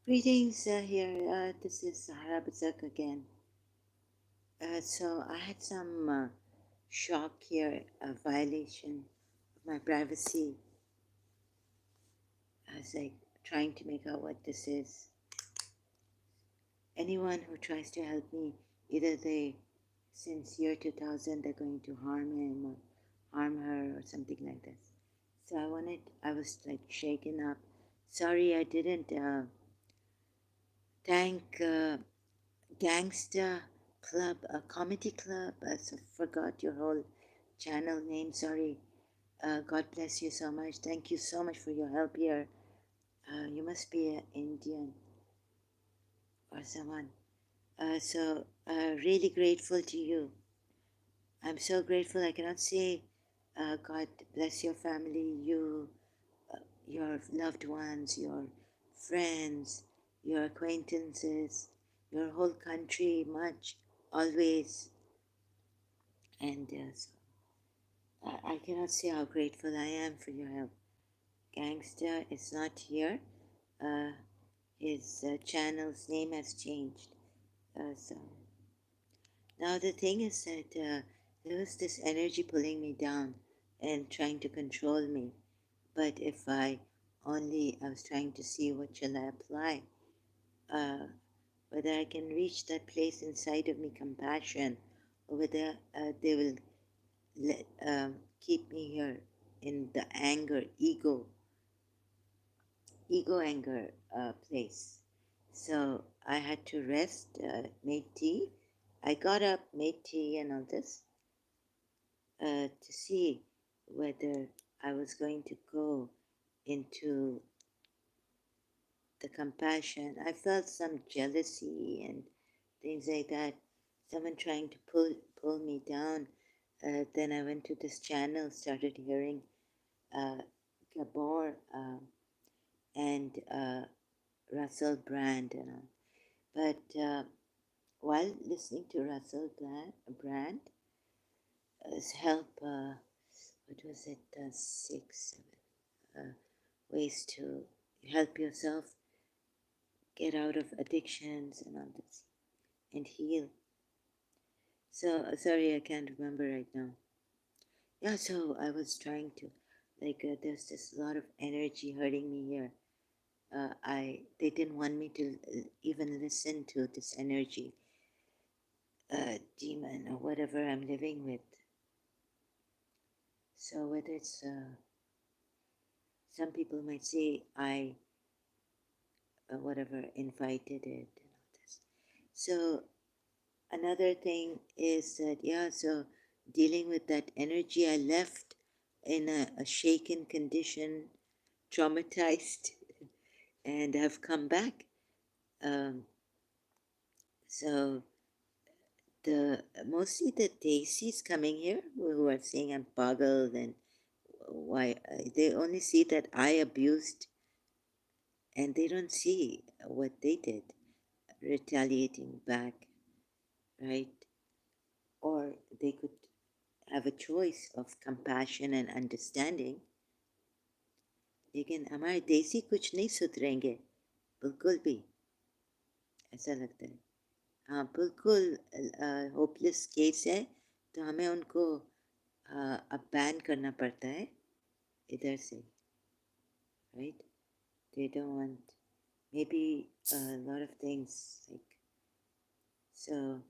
Greetings here. This is Sahara Bazak again. So I had some shock here, a violation of my privacy. I was like trying to make out what this is. Anyone who tries to help me, either since year 2000, they're going to harm him or harm her or something like this. So I was like shaken up. Sorry, I didn't thank Gangster Club, a comedy club. Forgot your whole channel name. Sorry. God bless you so much. Thank you so much for your help here. You must be an Indian or someone. Really grateful to you. I'm so grateful. I cannot say God bless your family, your loved ones, your friends, your acquaintances, your whole country much, always. And I cannot say how grateful I am for your help. Gangster is not here. Uh, his channel's name has changed. So now the thing is that there was this energy pulling me down and trying to control me. But if I was trying to see what shall I apply, uh, whether I can reach that place inside of me, compassion, or whether they will keep me here in the ego anger place. So I had to rest, made tea. I got up, made tea, and all this to see whether I was going to go into the compassion. I felt some jealousy and things like that. Someone trying to pull me down. Then I went to this channel, started hearing uh, Gabor and Russell Brand and all. But while listening to Russell Brand, help, what was it, six, ways to help yourself get out of addictions and all this and heal. So, sorry, I can't remember right now. Yeah, so I was trying to, there's this lot of energy hurting me here. They didn't want me to even listen to this energy demon or whatever I'm living with. So whether it's some people might say I whatever invited it and all this. So another thing is that so dealing with that energy, I left in a shaken condition, traumatized, and have come back. Um, so the mostly the Daisies coming here who are saying I'm pagal and why they only see that I abused and they don't see what they did retaliating back, right? Or they could have a choice of compassion and understanding. लेकिन हमारे देसी कुछ नहीं सुधरेंगे बिल्कुल भी ऐसा लगता है हाँ बिल्कुल होपलेस केस है तो हमें उनको अब बैन करना पड़ता है इधर से right they don't want maybe a lot of things like so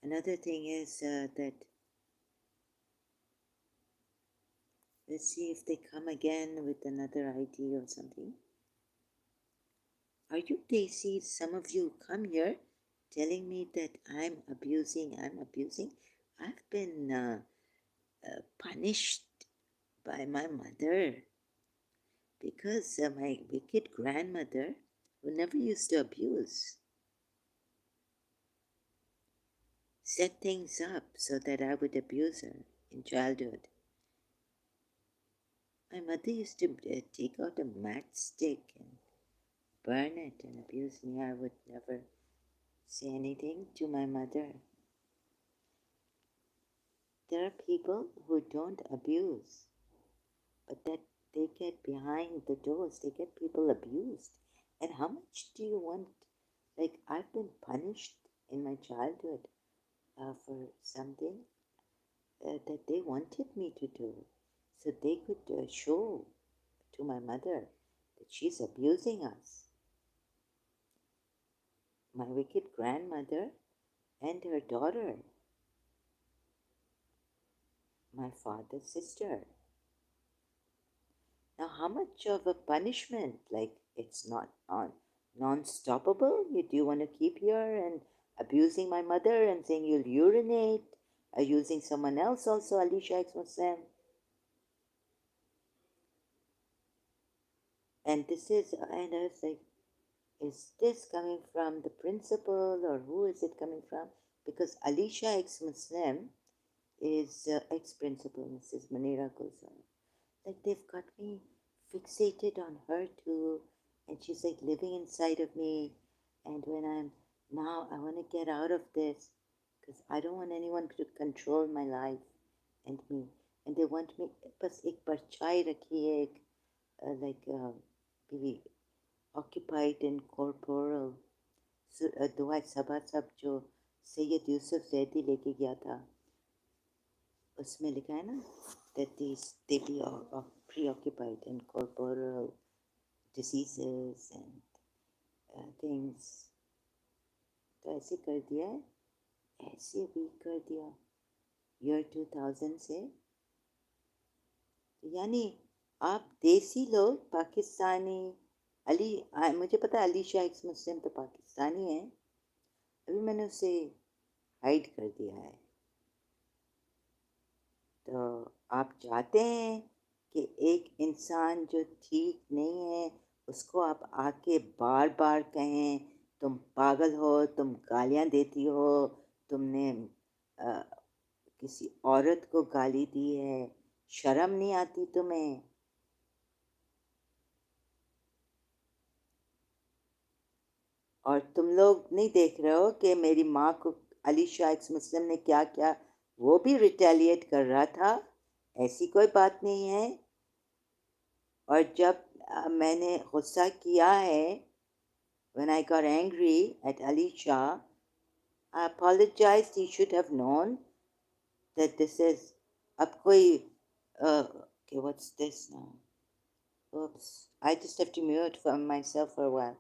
another thing is that let's see if they come again with another idea or something. Are you Daisy? Some of you come here telling me that I'm abusing. I've been punished by my mother because my wicked grandmother, who never used to abuse, set things up so that I would abuse her in childhood. My mother used to take out a matchstick and burn it and abuse me. I would never say anything to my mother. There are people who don't abuse, but that they get behind the doors, they get people abused And how much do you want? Like, I've been punished in my childhood for something that they wanted me to do. So they could show to my mother that she's abusing us. My wicked grandmother and her daughter, my father's sister. Now, how much of a punishment? Like, it's not non-stoppable. Do you want to keep here and abusing my mother and saying you'll urinate, using someone else also, Ex-Shia Ex-Muslim? And this is, and I was like, is this coming from the principal or who is it coming from? Because Ex-Shia Ex-Muslim is ex-principal, Mrs. Manira Gulzar. Like, they've got me fixated on her too, and she's like living inside of me. And when I'm now, I want to get out of this because I don't want anyone to control my life and me. And they want me बस एक परछाई रखी है, like be occupied in corporal. So, दुआ सभा सब जो सैयद यूसुफ जैदी लेके गया था, उसमें लिखा है ना that they be preoccupied in corporal diseases and things. तो ऐसे कर दिया है, ऐसे भी कर दिया ईयर 2000 से. यानी आप देसी लोग पाकिस्तानी मुझे पता है Ex-Shia Ex-Muslim तो पाकिस्तानी है, अभी मैंने उसे हाइड कर दिया है. तो आप चाहते हैं कि एक इंसान जो ठीक नहीं है उसको आप आके बार बार कहें तुम पागल हो, तुम गालियाँ देती हो, तुमने किसी औरत को गाली दी है, शर्म नहीं आती तुम्हें? और तुम लोग नहीं देख रहे हो कि मेरी माँ को Ex-Shia Ex-Muslim ने क्या क्या, वो भी रिटेलिएट कर रहा था, ऐसी कोई बात नहीं है. और जब मैंने गुस्सा किया है, when I got angry at Ex-Shia, I apologized. He should have known that this is अब कोई okay, what's this now? Oops, I just have to mute for myself for a while.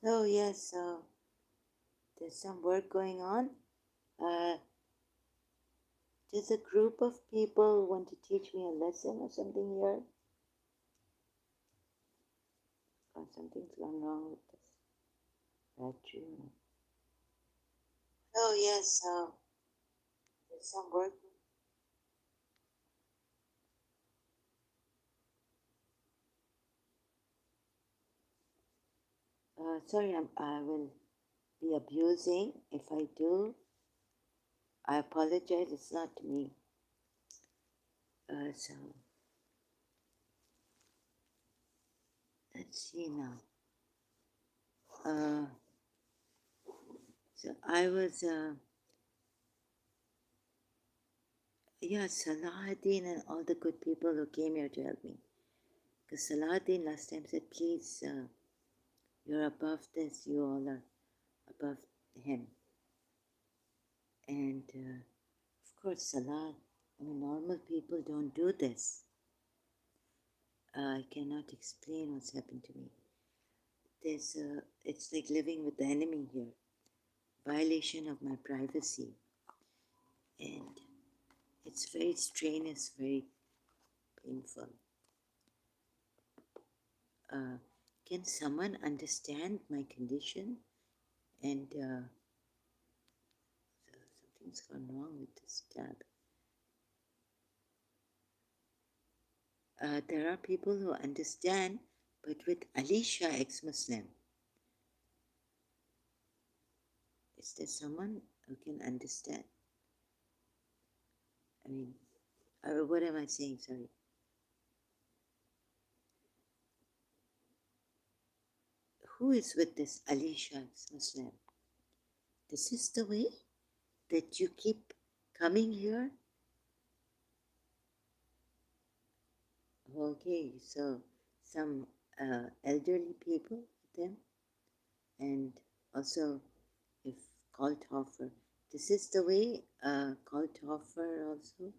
Oh, yes, so there's some work going on. Uh, does a group of people want to teach me a lesson or something here? Or something's gone wrong with this battery. Oh, yes, so there's some work. Sorry, I will be abusing. If I do, I apologize. It's not me. So let's see now. Uh, so I was, yeah, Salahuddin and all the good people who came here to help me. Because Salahuddin last time said, please, you're above this. You all are above him. And of course, Salah, I mean, normal people don't do this. I cannot explain what's happened to me. It's like living with the enemy here. Violation of my privacy. And it's very strenuous, very painful. Uh, can someone understand my condition? And so something's gone wrong with this tab. There are people who understand, but with Ex-Shia ex-Muslim, is there someone who can understand? I mean, what am I saying? Sorry. Who is with this Ex-Shia ex-Muslim? This is the way that you keep coming here? Okay, so some elderly people with them, and also if cult offer. This is the way cult offer also.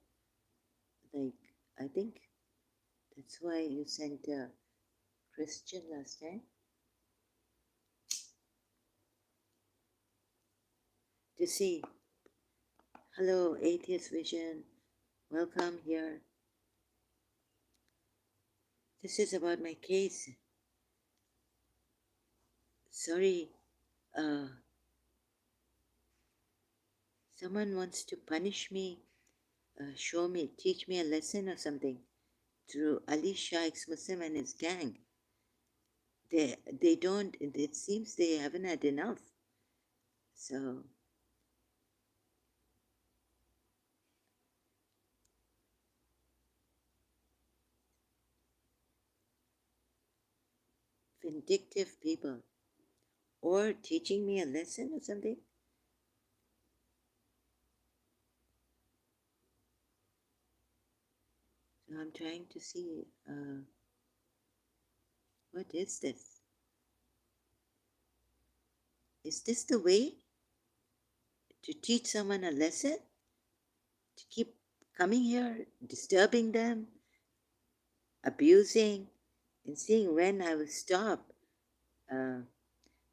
Like, I think that's why you sent a Christian last time. To see, hello, Atheist Vision, welcome here. This is about my case. Sorry, uh, someone wants to punish me, show me, teach me a lesson or something through Ex-Shia ex-Muslim and his gang. They don't, it seems they haven't had enough. So, vindictive people. Or teaching me a lesson or something. So I'm trying to see, what is this? Is this the way to teach someone a lesson? To keep coming here, disturbing them, abusing, and seeing when I will stop. Uh,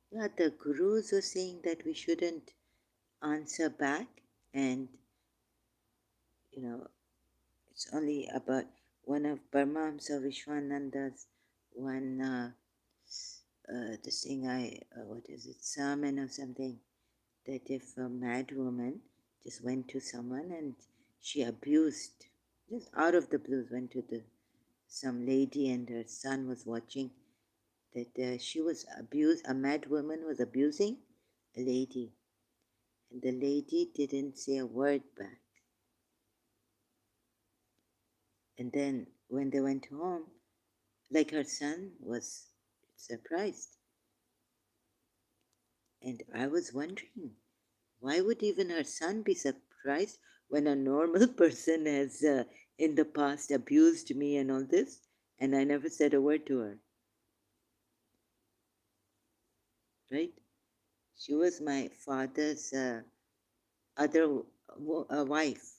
yeah, the gurus were saying that we shouldn't answer back, and it's only about one of Paramahamsa Vishwananda's one this thing what is it, sermon or something, that if a mad woman just went to someone and she abused, just out of the blues, went to some lady and her son was watching, that she was abused, a mad woman was abusing a lady, and the lady didn't say a word back. And then when they went home, like her son was surprised. And I was wondering, why would even her son be surprised when a normal person has in the past abused me and all this, and I never said a word to her? Right? She was my father's other wife.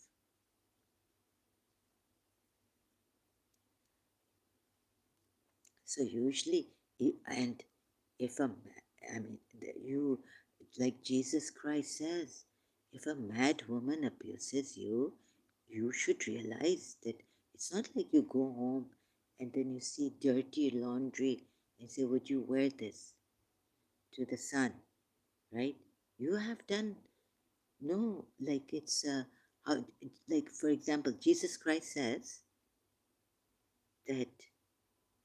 So usually, and if I mean, you, like Jesus Christ says, if a mad woman abuses you, you should realize that it's not like you go home and then you see dirty laundry and say, would you wear this to the sun, right? You have done, no, like it's, how, like for example, Jesus Christ says that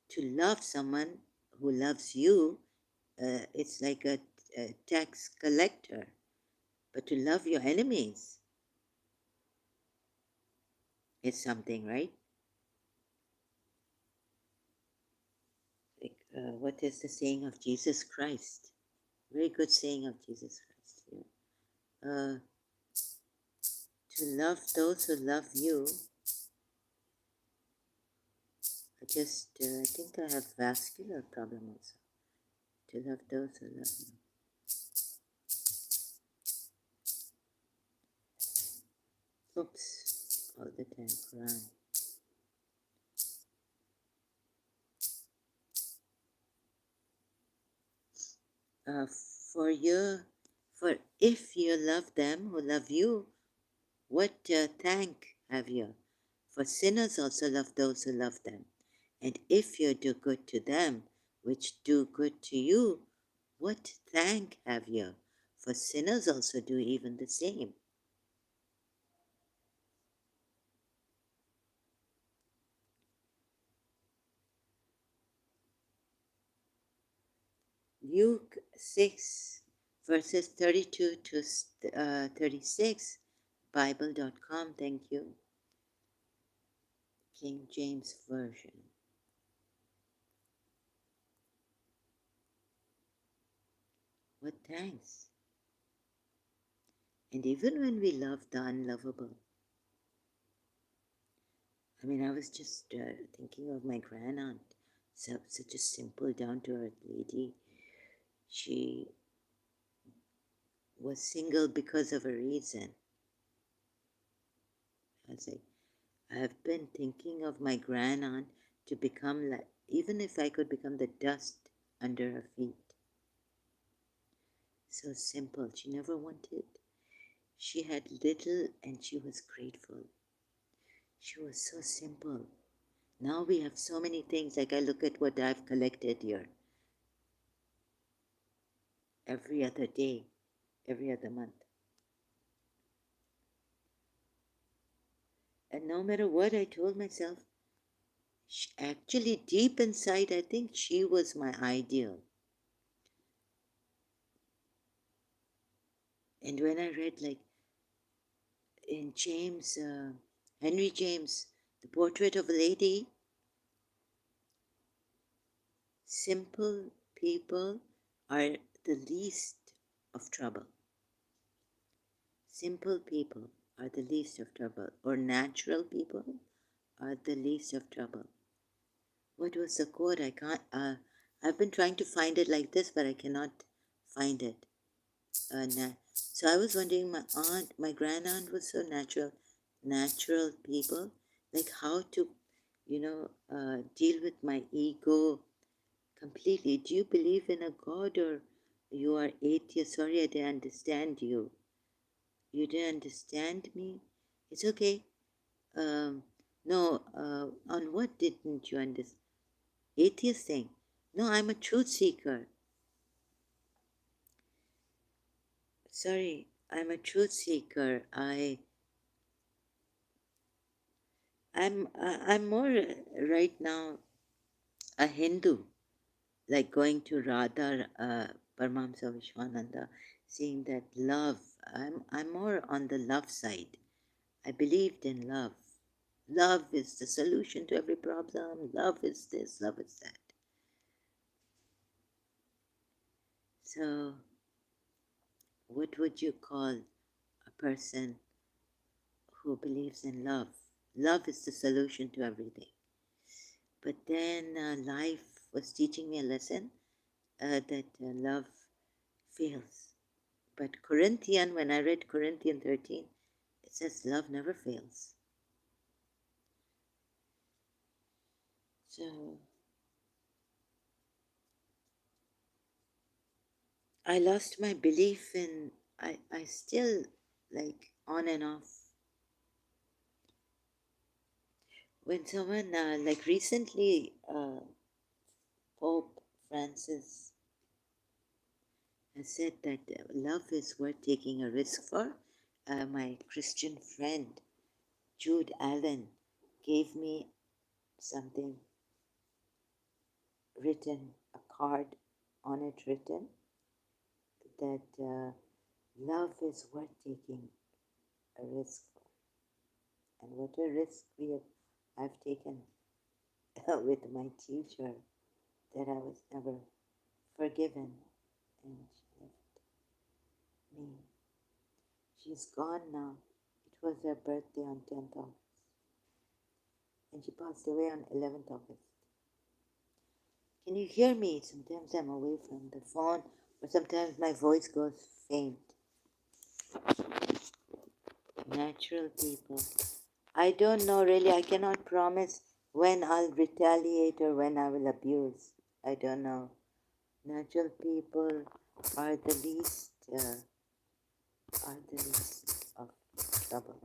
to love someone who loves you, it's like a tax collector. But to love your enemies is something, right? Like, what is the saying of Jesus Christ? Very good saying of Jesus Christ. Yeah. To love those who love you. I think I have vascular problem also. To love those who love you. Oops, all the time, Quran. Uh, for you, for if you love them who love you, what thank have you? For sinners also love those who love them. And if you do good to them, which do good to you, what thank have you? For sinners also do even the same. Luke 6, verses 32 to 36, Bible.com, thank you. King James Version. What thanks? And even when we love the unlovable, I mean, I was just thinking of my grandaunt, such a simple, down-to-earth lady. She was single because of a reason. I was like, I have been thinking of my grandaunt to become like, even if I could become the dust under her feet. So simple. She never wanted. She had little and she was grateful. She was so simple. Now we have so many things. Like I look at what I've collected here. Every other day, every other month. And no matter what I told myself, actually deep inside, I think she was my ideal. And when I read like in James, Henry James, The Portrait of a Lady, simple people are the least of trouble. Simple people are the least of trouble, or natural people are the least of trouble. What was the quote? I can't. I've been trying to find it like this, but I cannot find it. So I was wondering, my grandaunt was so natural people, like how to, deal with my ego completely. Do you believe in a God or you are atheist? Sorry, I didn't understand you. You didn't understand me? It's okay. Um, no, on what didn't you understand? Atheist thing. No, I'm a truth seeker. Sorry, I'm a truth seeker. I'm more right now a Hindu, like going to Radha Paramahamsa Vishwananda, seeing that love. I'm more on the love side. I believed in love. Love is the solution to every problem. Love is this, love is that. So, what would you call a person who believes in love? Love is the solution to everything. But then life was teaching me a lesson that love fails. But when I read Corinthians 13, it says love never fails. So I lost my belief in, I still like on and off. When someone, like recently, Pope Francis has said that love is worth taking a risk for. My Christian friend, Jude Allen, gave me something written, a card on it written, that love is worth taking a risk for. And what a risk I've taken with my teacher, that I was never forgiven, and she left me. She's gone now. It was her birthday on 10th August, and she passed away on 11th August. Can you hear me? Sometimes I'm away from the phone, or sometimes my voice goes faint. Natural people. I don't know really. I cannot promise when I'll retaliate or when I will abuse. I don't know. Natural people are the least of trouble.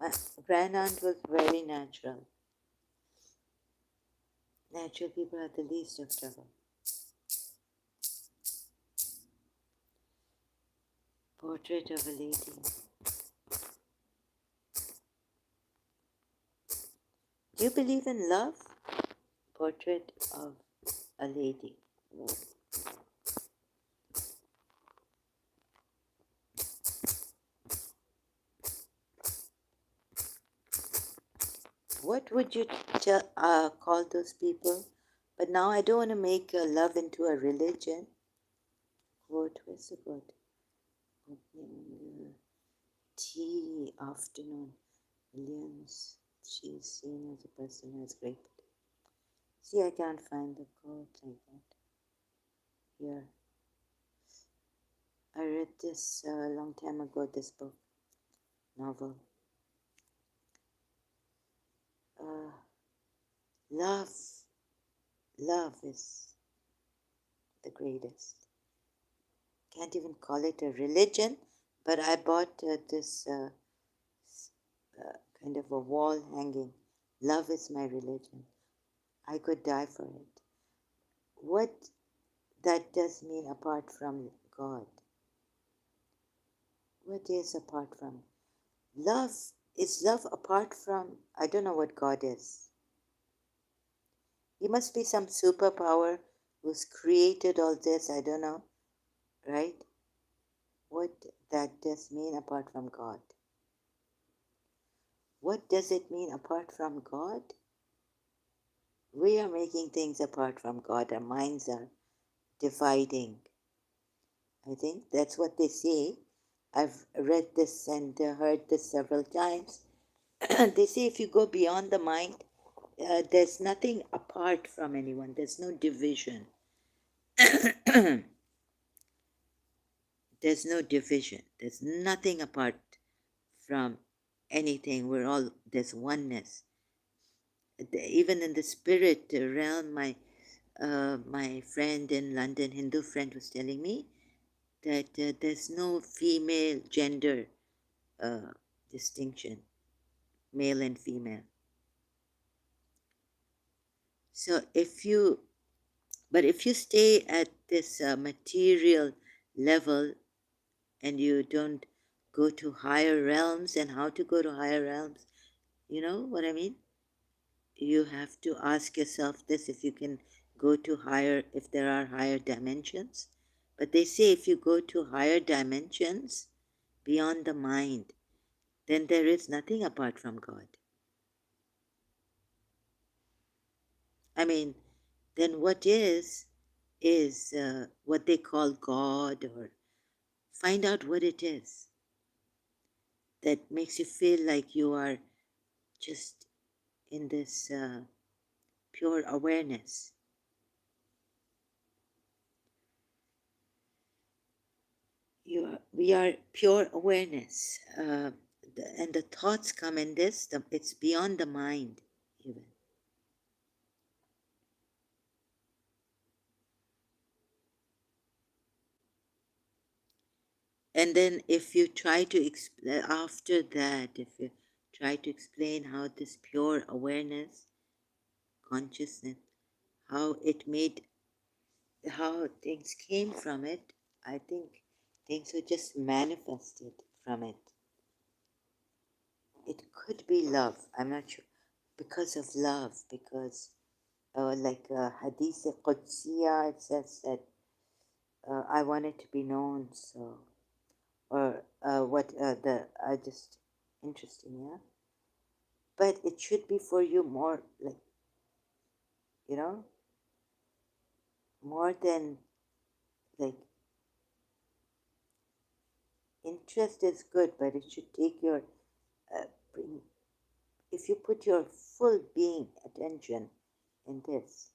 My grandaunt was very natural. Natural people are the least of trouble. Portrait of a lady. Do you believe in love? Portrait of a lady. What would you call those people? But now I don't want to make love into a religion. Quote, where's the quote? Tea afternoon. Williams. She's seen as a person who has great. See, I can't find the quote like that. Here. I read this a long time ago, this book, novel. Love is the greatest. Can't even call it a religion, but I bought this kind of a wall hanging. Love is my religion. I could die for it. What that does mean apart from God? What is apart from? Love is love apart from, I don't know what God is. He must be some superpower who's created all this, I don't know, right? What that does mean apart from God? What does it mean apart from God? We are making things apart from God. Our minds are dividing. I think that's what they say. I've read this and heard this several times. They say if you go beyond the mind, there's nothing apart from anyone. There's no division. There's no division. There's nothing apart from anything. There's oneness. Even in the spirit realm, my friend in London, Hindu friend, was telling me that there's no female gender distinction, male and female. So if you stay at this material level and you don't go to higher realms, and how to go to higher realms, you know what I mean? You have to ask yourself this, if you can go to higher, if there are higher dimensions. But they say if you go to higher dimensions beyond the mind, then there is nothing apart from God. I mean, then what is what they call God, or find out what it is that makes you feel like you are just in this pure awareness. We are pure awareness, and the thoughts come in this. It's beyond the mind, even. And then if you try to after that, if you try to explain how this pure awareness, consciousness, how it made, how things came from it, I think things were just manifested from it. It could be love, I'm not sure, because of love, because like Hadith Qudsiya, it says that I want it to be known, so, or what the, I just, interesting, yeah? But it should be for you more, like, you know, more than, like, interest is good, but it should take your, bring, if you put your full being attention in this.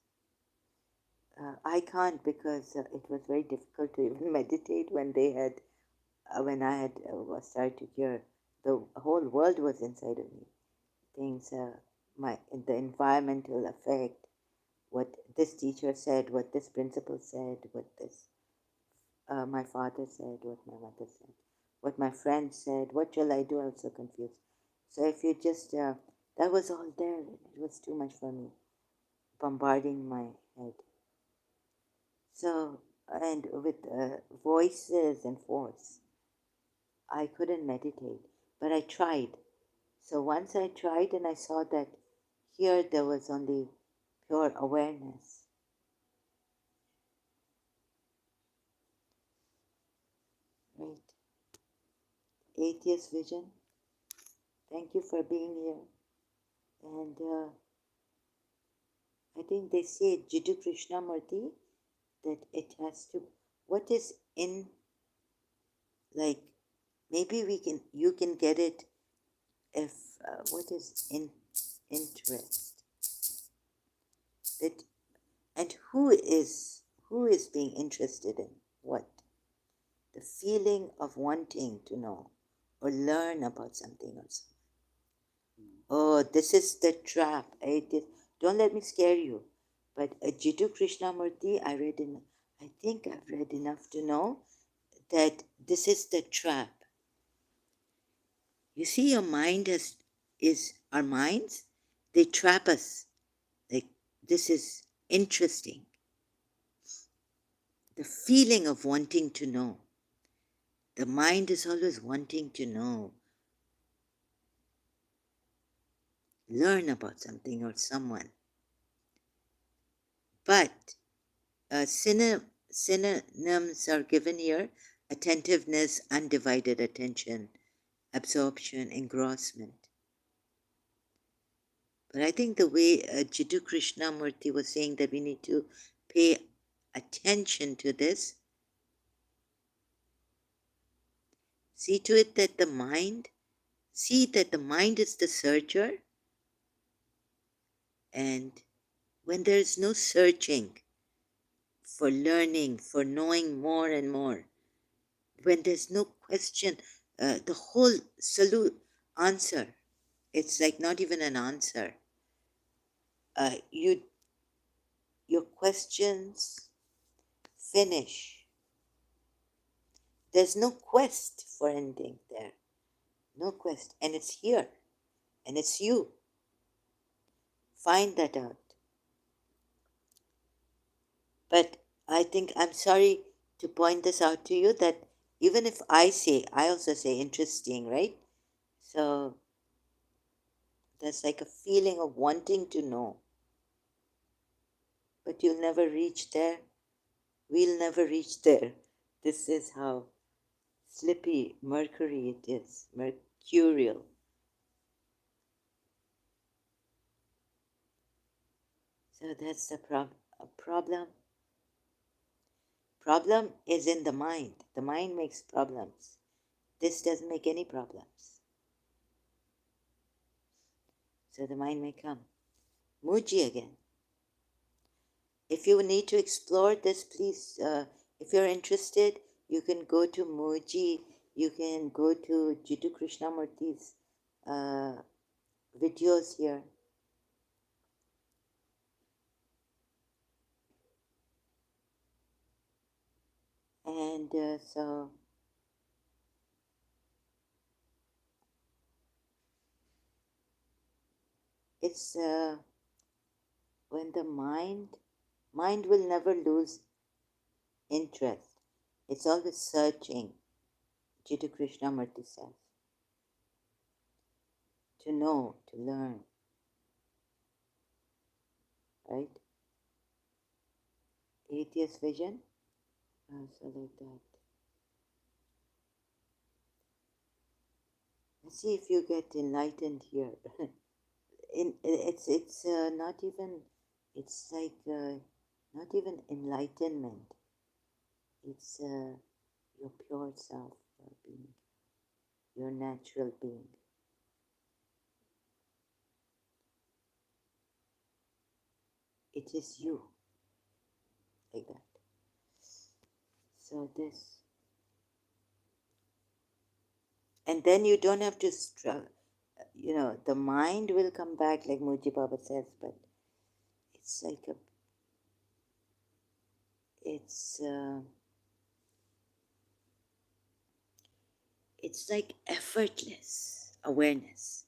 I can't because it was very difficult to even meditate when they had, when I had started to hear the whole world was inside of me. Things, my the environmental effect, what this teacher said, what this principal said, what this my father said, what my mother said, what my friend said, what shall I do? I was so confused. So if you just, that was all there. It was too much for me, bombarding my head. So, and with voices and force, I couldn't meditate, but I tried. So once I tried and I saw that here there was only pure awareness. Right. Atheist vision, thank you for being here. And I think they say Jiddu Krishnamurti that it has to, what is in, like, maybe we can, you can get it if, what is in interest? That, and who is being interested in what? The feeling of wanting to know or learn about something or something. Oh, this is the trap. Don't let me scare you. But Jiddu Krishnamurti, I think I've read enough to know that this is the trap. You see, your mind is our minds, they trap us. Like, this is interesting. The feeling of wanting to know. The mind is always wanting to know, learn about something or someone. But synonyms are given here: attentiveness, undivided attention, absorption, engrossment. But I think the way Jiddu Krishnamurti was saying that we need to pay attention to this, see to it that the mind, see that the mind is the searcher, and when there is no searching for learning, for knowing more and more, when there's no question, the whole answer, it's like not even an answer. Your questions finish. There's no quest for anything there. No quest. And it's here. And it's you. Find that out. But I think I'm sorry to point this out to you that even if I also say interesting, right? So there's like a feeling of wanting to know. But you'll never reach there. We'll never reach there. This is how slippy Mercury it is, mercurial. So that's the problem. Problem is in the mind. The mind makes problems. This doesn't make any problems. So the mind may come. Muji again. If you need to explore this, please, if you're interested, you can go to Muji. You can go to Jiddu Krishnamurti's videos here. And so It's when the mind will never lose interest. It's always searching, Jiddu Krishnamurti says, to know, to learn, right? Atheist vision? So like that. Let's see if you get enlightened here. It's not even, it's like not even enlightenment. It's your pure self, your being, your natural being. It is you, like that. So this, and then you don't have to struggle. You know, the mind will come back, like Muji Baba says, but it's like a, it's it's like effortless awareness,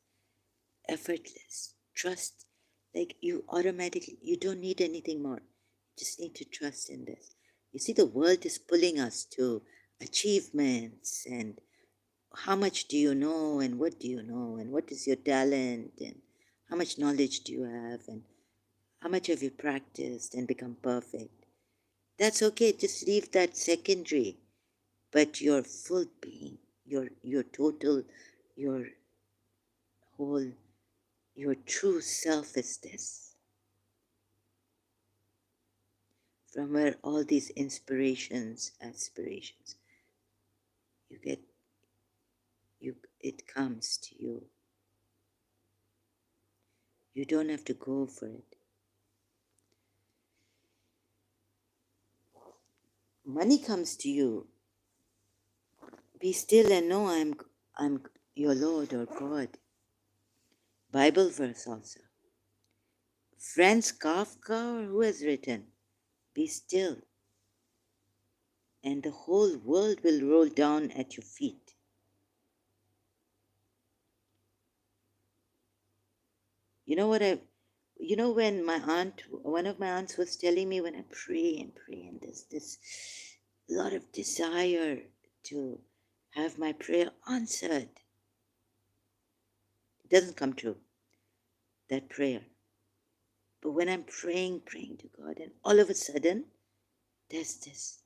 effortless trust. Like you automatically, you don't need anything more. You just need to trust in this. You see, the world is pulling us to achievements and how much do you know and what do you know and what is your talent and how much knowledge do you have and how much have you practiced and become perfect. That's okay, just leave that secondary. But your full being, your total, your whole, your true self is this. From where all these inspirations, aspirations, you get, it comes to you. You don't have to go for it. Money comes to you. Be still and know I'm your Lord or God. Bible verse also. Franz Kafka or who has written, be still and the whole world will roll down at your feet. You know what when my aunt, one of my aunts was telling me when I pray and pray and there's this lot of desire to have my prayer answered. It doesn't come true, that prayer. But when I'm praying to God and all of a sudden there's this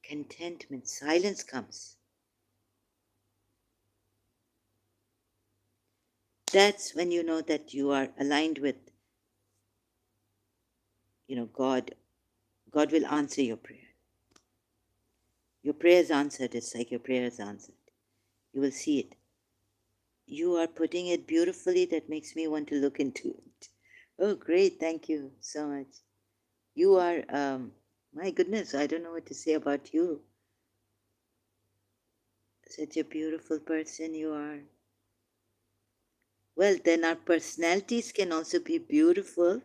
contentment, silence comes. That's when you know that you are aligned with, God. God will answer your prayer. Your prayer is answered. It's like your prayer is answered. You will see it. You are putting it beautifully. That makes me want to look into it. Oh, great. Thank you so much. You are, my goodness, I don't know what to say about you. Such a beautiful person you are. Well, then our personalities can also be beautiful.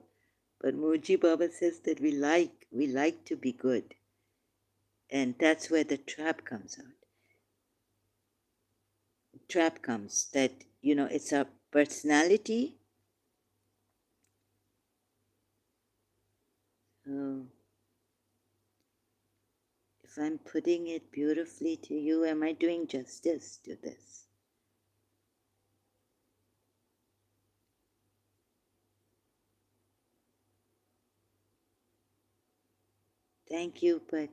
But Muji Baba says that we like to be good. And that's where the trap comes out. Trap comes that, it's our personality. Oh, if I'm putting it beautifully to you, am I doing justice to this? Thank you, but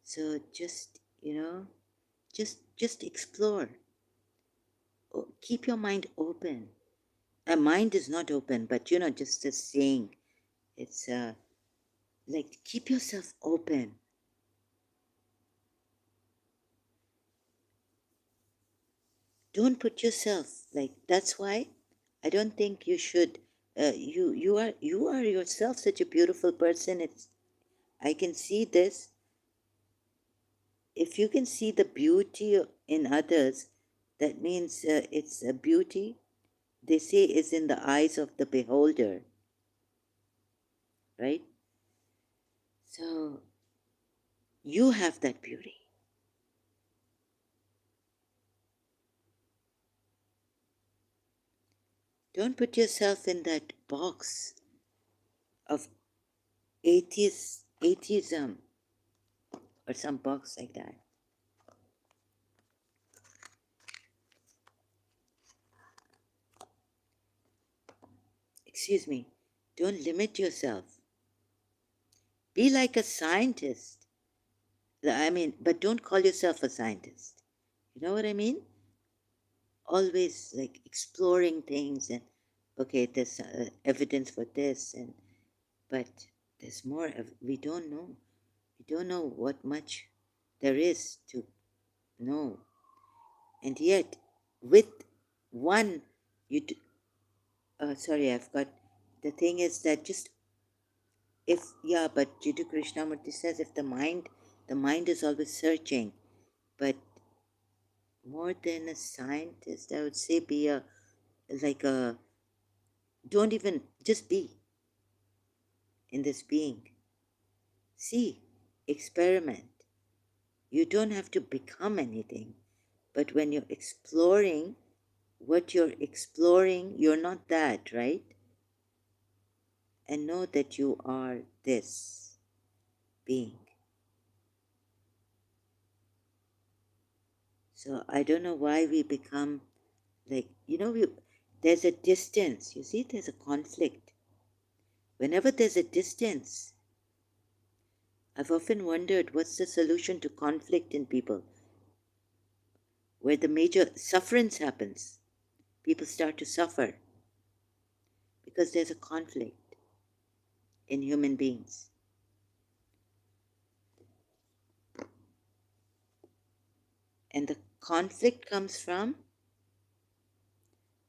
so just, just explore. Keep your mind open. A mind is not open, but just as saying, it's like keep yourself open. Don't put yourself like, that's why I don't think you should. You are yourself such a beautiful person. I can see this. If you can see the beauty in others, that means it's a beauty. They say is in the eyes of the beholder, right? So you have that beauty. Don't put yourself in that box of atheism or some box like that. Excuse me. Don't limit yourself. Be like a scientist. I mean, but don't call yourself a scientist. You know what I mean? Always like exploring things and okay, there's evidence for this, and but there's more. We don't know. We don't know what much there is to know, and yet with one, you. Sorry, I've got. The thing is that just if yeah, but Jiddu Krishnamurti says if the mind is always searching, but more than a scientist, I would say be a like a don't even just be in this being. See, experiment. You don't have to become anything, but when you're exploring what you're exploring, you're not that, right? And know that you are this being. So I don't know why we become like, there's a distance. You see, there's a conflict. Whenever there's a distance, I've often wondered what's the solution to conflict in people, where the major sufferance happens. People start to suffer because there's a conflict in human beings. And the conflict comes from,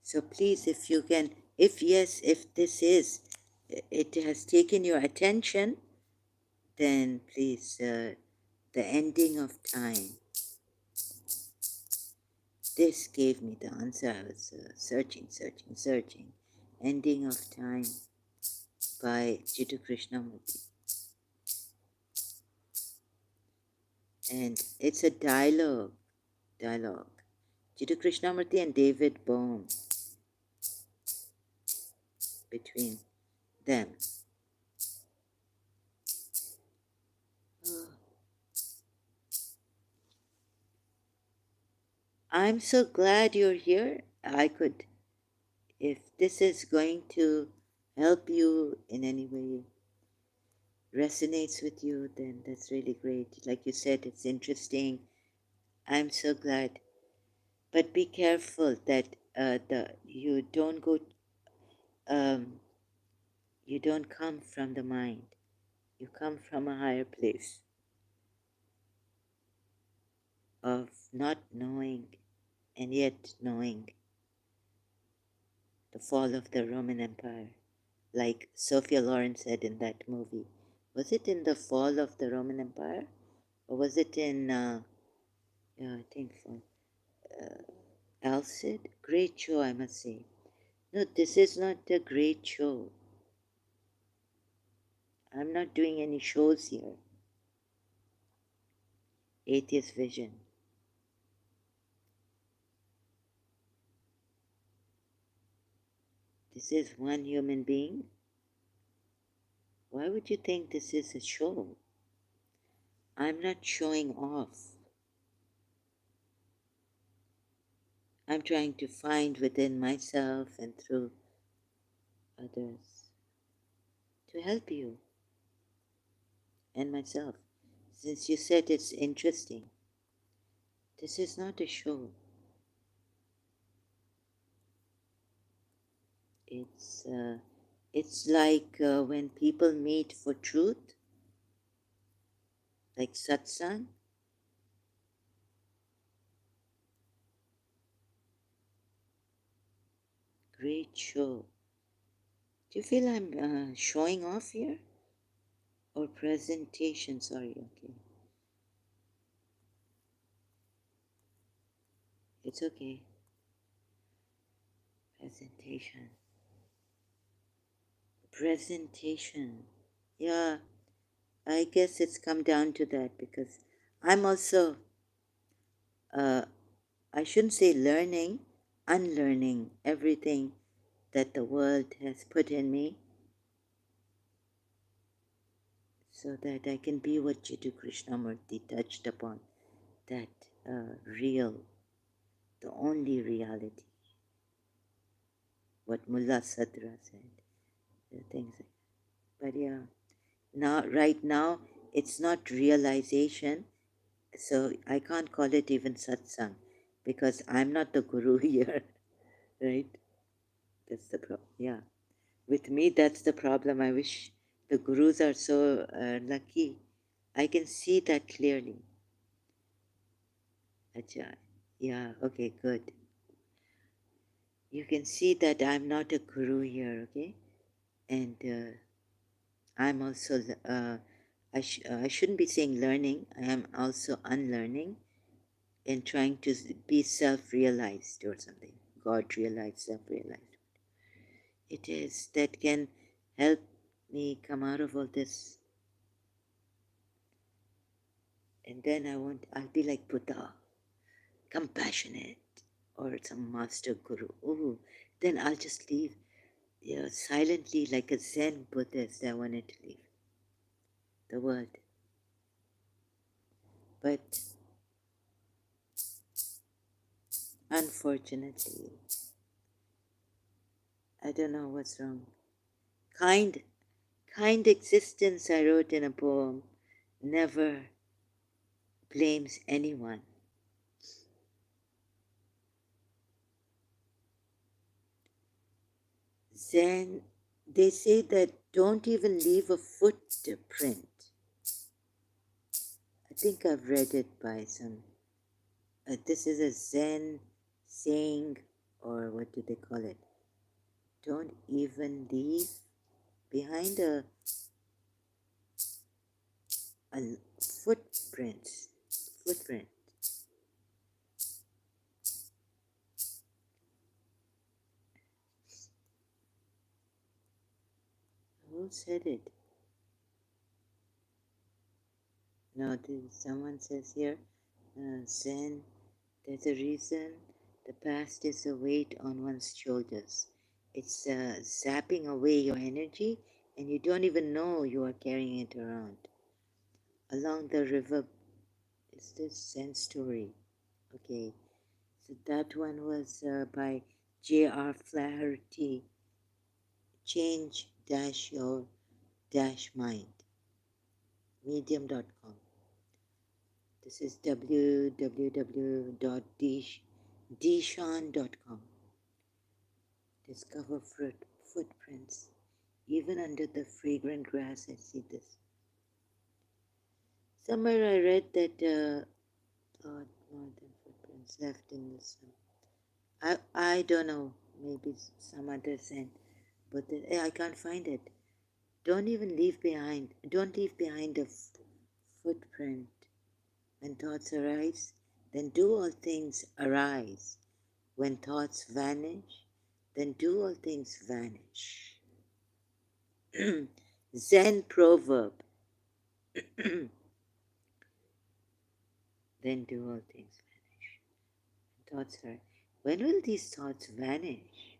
so please, if you can, if yes, if this is, it has taken your attention, then please, the ending of time. This gave me the answer. I was searching. Ending of Time by Jiddu Krishnamurti. And it's a dialogue. Jiddu Krishnamurti and David Bohm, between them. Oh. I'm so glad you're here. If this is going to help you in any way, resonates with you, then that's really great. Like you said, it's interesting. I'm so glad. But be careful that you don't go, you don't come from the mind. You come from a higher place of not knowing and yet knowing the fall of the Roman Empire. Like Sophia Loren said in that movie. Was it in the fall of the Roman Empire? Or was it in, I think, Alcid? Great show, I must say. No, this is not a great show. I'm not doing any shows here. Atheist Vision. This is one human being. Why would you think this is a show? I'm not showing off. I'm trying to find within myself and through others to help you and myself. Since you said it's interesting, this is not a show. It's like when people meet for truth, like satsang. Great show. Do you feel I'm showing off here? Or presentation, sorry, okay. It's okay. Presentation. Yeah, I guess it's come down to that because I'm also, I shouldn't say learning, unlearning everything that the world has put in me so that I can be what Jiddu Krishnamurti touched upon, that real, the only reality, what Mullah Sadra said, the things like that. But yeah, now, right now, it's not realization, so I can't call it even satsang, because I'm not the guru here, right? That's the problem, yeah. With me, that's the problem. I wish the gurus are so lucky. I can see that clearly. Acha. Yeah, okay, good. You can see that I'm not a guru here, okay? And I'm also, I shouldn't be saying learning, I am also unlearning and trying to be self realized or something. God realized, self realized. It is that can help me come out of all this. And then I'll be like Buddha, compassionate, or some master guru. Ooh, then I'll just leave, silently like a Zen Buddhist. I wanted to leave the world. But unfortunately, I don't know what's wrong. Kind existence, I wrote in a poem, never blames anyone. Zen, they say that don't even leave a footprint. I think I've read it by some. This is a Zen saying, or what do they call it? Don't even leave behind a footprint. Footprint. Who said it? No, someone says here, Zen, there's a reason the past is a weight on one's shoulders. It's zapping away your energy, and you don't even know you are carrying it around. Along the river is this Zen story. Okay, so that one was by J.R. Flaherty. Change your mind. Medium.com. This is www.dshan.com. Discover footprints. Even under the fragrant grass, I see this. Somewhere I read that more than footprints left in the sun. I don't know. Maybe some other scent, but I can't find it. Don't leave behind a footprint. When thoughts arise, then do all things arise. When thoughts vanish, then do all things vanish. Zen proverb. Then do all things vanish. Thoughts are. When will these thoughts vanish?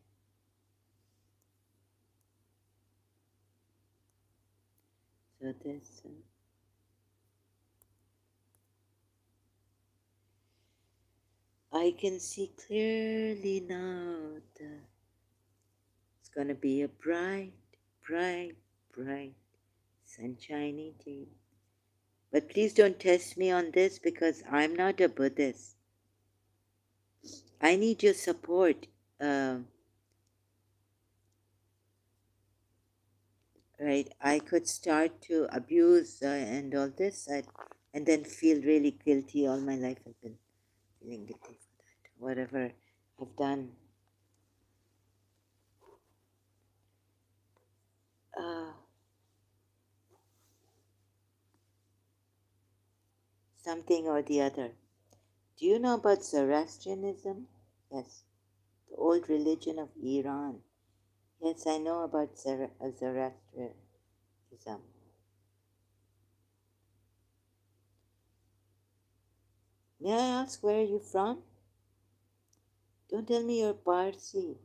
So this. I can see clearly now that it's gonna be a bright, bright, bright, sunshiny day. But please don't test me on this because I'm not a Buddhist. I need your support. Right? I could start to abuse and all this, and then feel really guilty. All my life I've been feeling guilty for that. Whatever I've done. Something or the other. Do you know about Zoroastrianism? Yes. The old religion of Iran. Yes, I know about Zoroastrianism. May I ask where are you from? Don't tell me you're Parsi.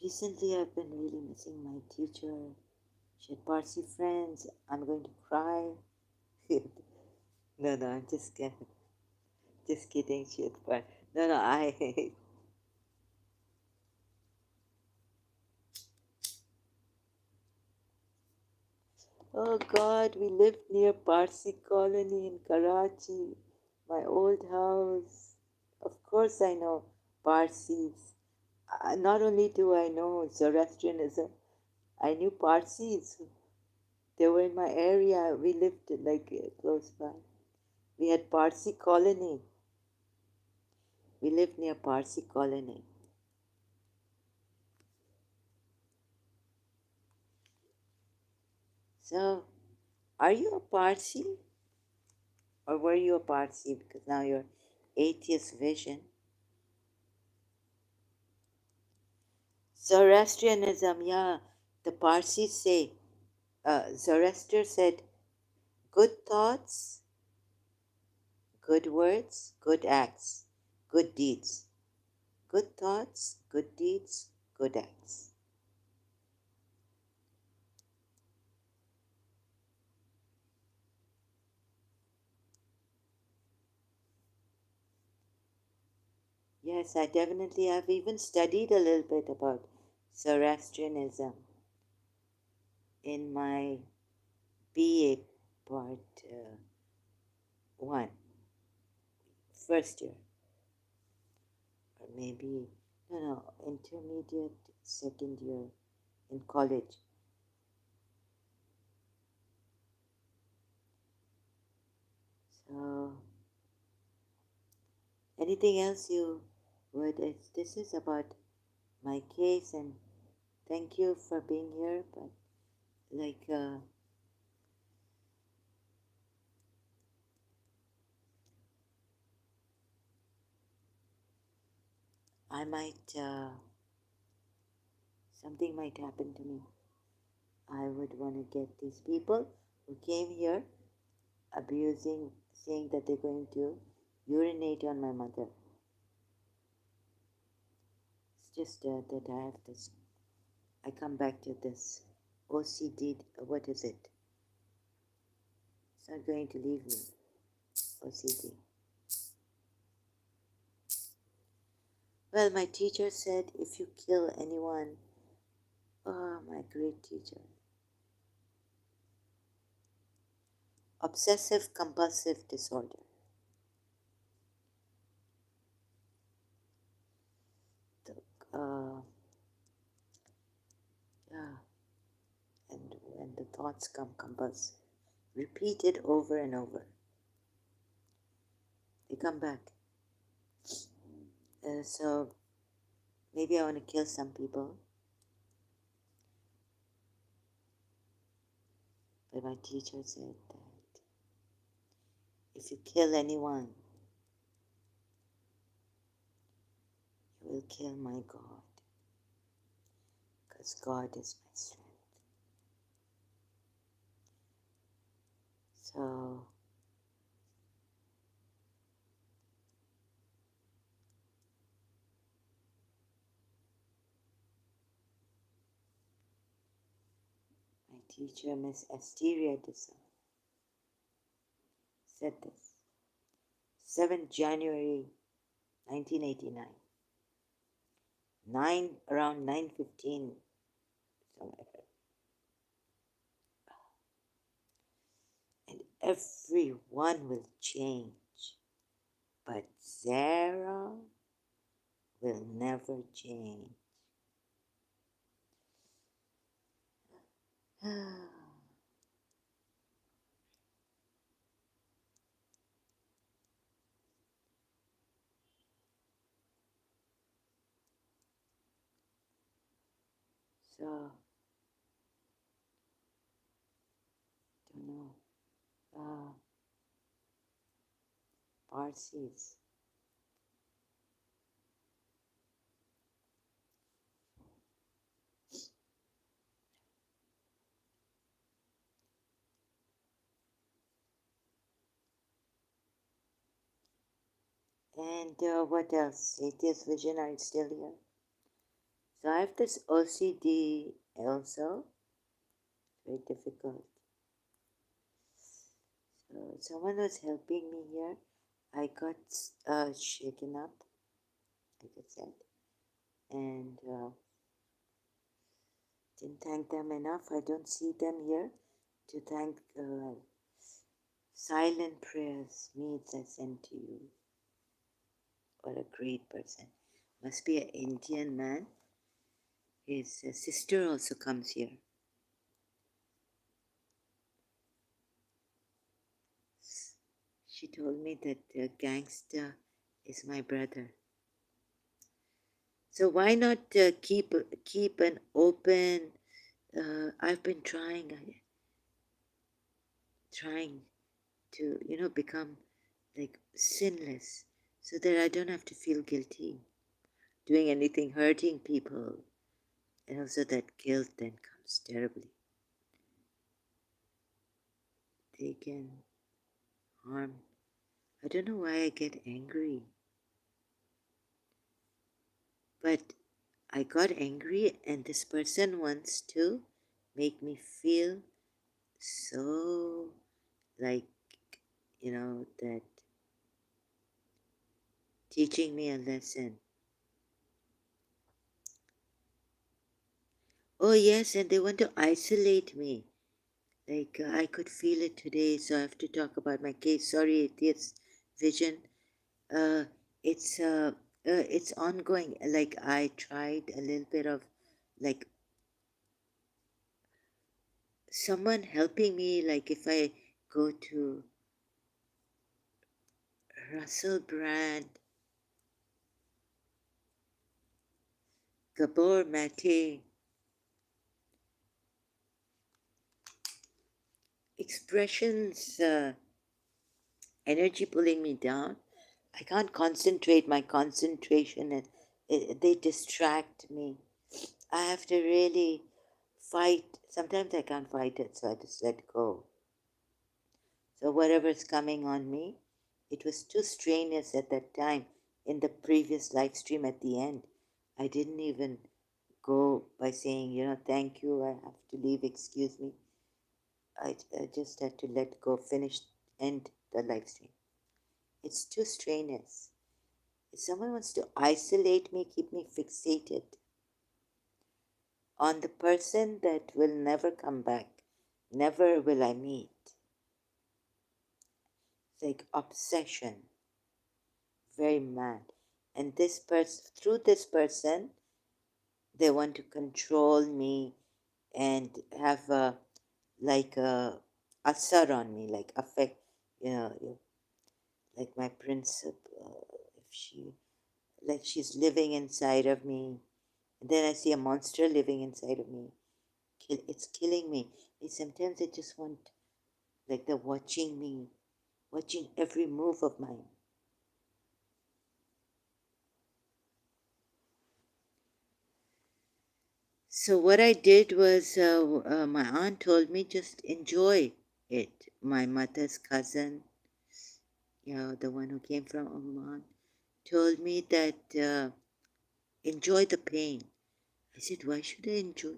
Recently, I've been really missing my teacher. She had Parsi friends. I'm going to cry. No, no, I'm just kidding. Just kidding. She had fun. No, no, I. Oh God, we lived near Parsi colony in Karachi, my old house. Of course, I know Parsis. Not only do I know Zoroastrianism, I knew Parsis. They were in my area. We lived like close by. We had Parsi colony. We lived near Parsi colony. So, are you a Parsi or were you a Parsi? Because now you're atheist vision. Zoroastrianism, yeah. The Parsis say, Zoroaster said, good thoughts, good words, good acts, good deeds. Good thoughts, good deeds, good acts. Yes, I definitely have even studied a little bit about Zoroastrianism in my BA part one, first year, or maybe, no, intermediate, second year in college. So, anything else you would? This is about my case, and thank you for being here. But like, I might, something might happen to me. I would want to get these people who came here abusing, saying that they're going to urinate on my mother. It's just that I have this. I come back to this OCD. What is it? It's not going to leave me. OCD. Well, my teacher said if you kill anyone, oh, my great teacher. Obsessive compulsive disorder. The, yeah, and when the thoughts come compulsive, repeated over and over, they come back. So maybe I want to kill some people, but my teacher said that if you kill anyone, you will kill my God, because God is my strength. So my teacher, Miss Asteria Dissa, said this. 7th January 1989, around 9:15 somewhere. And everyone will change, but Sarah will never change. So, don't know. Parsis. And what else? Atheist Vision, are you still here? So I have this OCD also, very difficult. So someone was helping me here. I got shaken up, like I said, and didn't thank them enough. I don't see them here to thank silent prayers means I send to you. What a great person. Must be an Indian man. His sister also comes here. She told me that the gangster is my brother. So why not keep an open? I've been trying to become like sinless, so that I don't have to feel guilty doing anything, hurting people, and also that guilt then comes terribly. They can harm. I don't know why I get angry, but I got angry, and this person wants to make me feel so like, that teaching me a lesson. Oh, yes, and they want to isolate me. Like, I could feel it today, so I have to talk about my case. Sorry, atheist vision. Uh, it's uh, it's ongoing. Like, I tried a little bit of, like, someone helping me. Like, if I go to Russell Brand, Gabor Mate, expressions, energy pulling me down. I can't concentrate. My concentration, and they distract me. I have to really fight. Sometimes I can't fight it, so I just let go. So whatever's coming on me, it was too strenuous at that time. In the previous live stream at the end, I didn't even go by saying, thank you, I have to leave, excuse me. I just had to let go, finish, end the live stream. It's too strenuous. If someone wants to isolate me, keep me fixated on the person that will never come back, never will I meet. It's like obsession, very mad. And this person, through this person, they want to control me and have like a asar on me, like affect, like my principal. If she, like she's living inside of me, and then I see a monster living inside of me. It's killing me. Sometimes I just want, like they're watching me, watching every move of mine. So what I did was, my aunt told me just enjoy it. My mother's cousin, the one who came from Oman, told me that enjoy the pain. I said, why should I enjoy?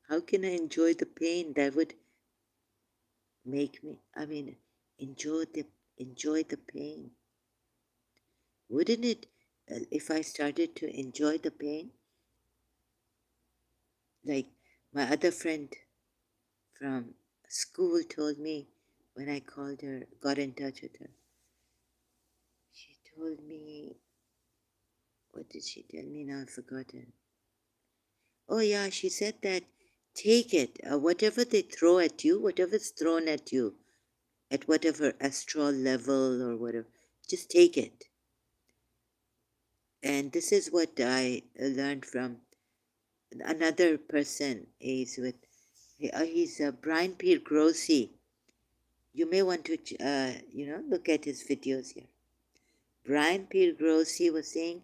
How can I enjoy the pain? That would make me. I mean, enjoy the enjoy the pain. Wouldn't it? If I started to enjoy the pain, like my other friend from school told me when I called her, got in touch with her. She told me, what did she tell me now? I've forgotten. Oh, yeah, she said that take it, whatever they throw at you, whatever's thrown at you, at whatever astral level or whatever, just take it. And this is what I learned from another person. He's Brian Peer Grossi. You may want to, look at his videos here. Brian Peer Grossi was saying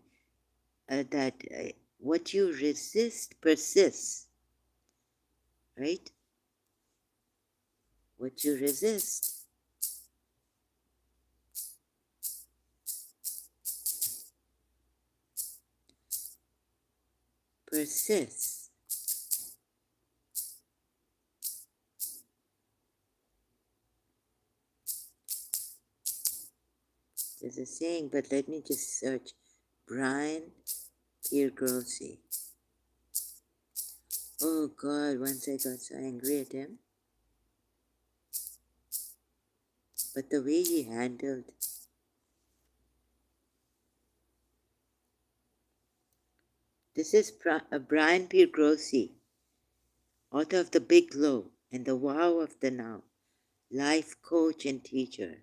that what you resist persists, right? What you resist persists. There's a saying, but let me just search. Brian Piergrossi. Oh God, once I got so angry at him. But the way he handled. This is Brian Piergrossi, author of The Big Low and The Wow of the Now, life coach and teacher.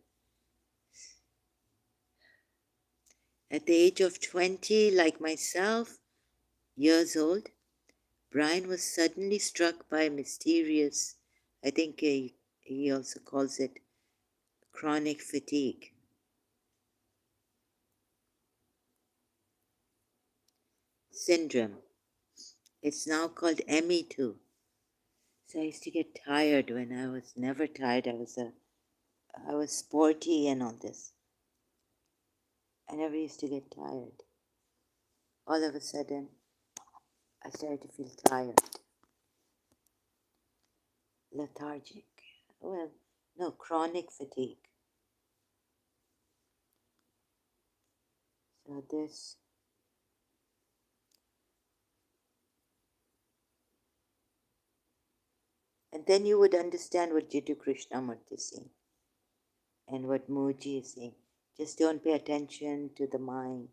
At the age of 20, like myself, years old, Brian was suddenly struck by a mysterious, I think he also calls it chronic fatigue. Syndrome. It's now called ME2. So I used to get tired when I was never tired. I was sporty and all this. I never used to get tired. All of a sudden, I started to feel tired, lethargic. Well, no, chronic fatigue. So this, and then you would understand what Jiddu Krishnamurti is saying and what Muji is saying. Just don't pay attention to the mind.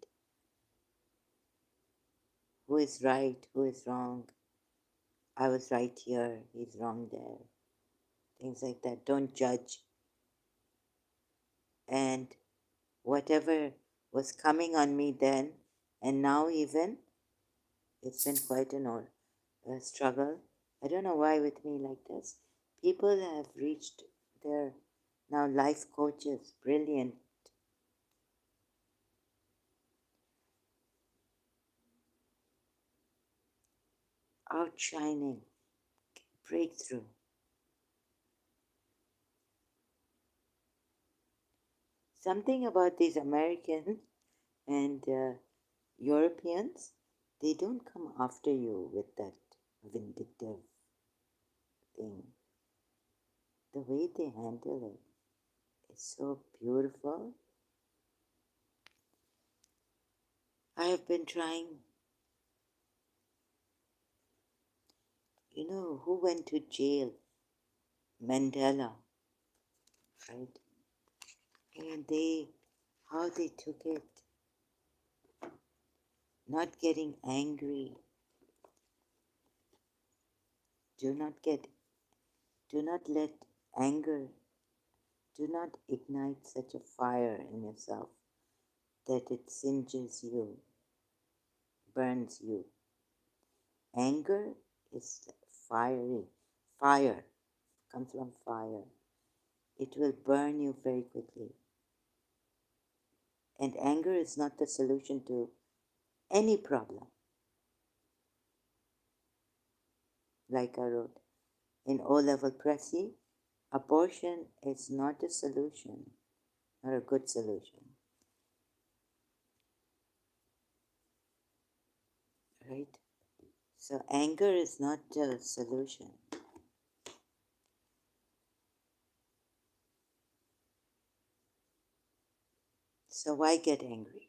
Who is right? Who is wrong? I was right here. He's wrong there. Things like that. Don't judge. And whatever was coming on me then, and now even, it's been quite a struggle. I don't know why with me like this. People have reached their now life coaches, brilliant. Outshining, breakthrough. Something about these Americans and Europeans, they don't come after you with that vindictive thing. The way they handle it is so beautiful. I have been trying, who went to jail? Mandela, right? And how they took it, not getting angry. Do not let anger, do not ignite such a fire in yourself that it singes you, burns you. Anger is fiery. Fire comes from fire. It will burn you very quickly. And anger is not the solution to any problem. Like I wrote in O-level Pressy, abortion is not a solution, not a good solution. Right? So anger is not a solution. So why get angry?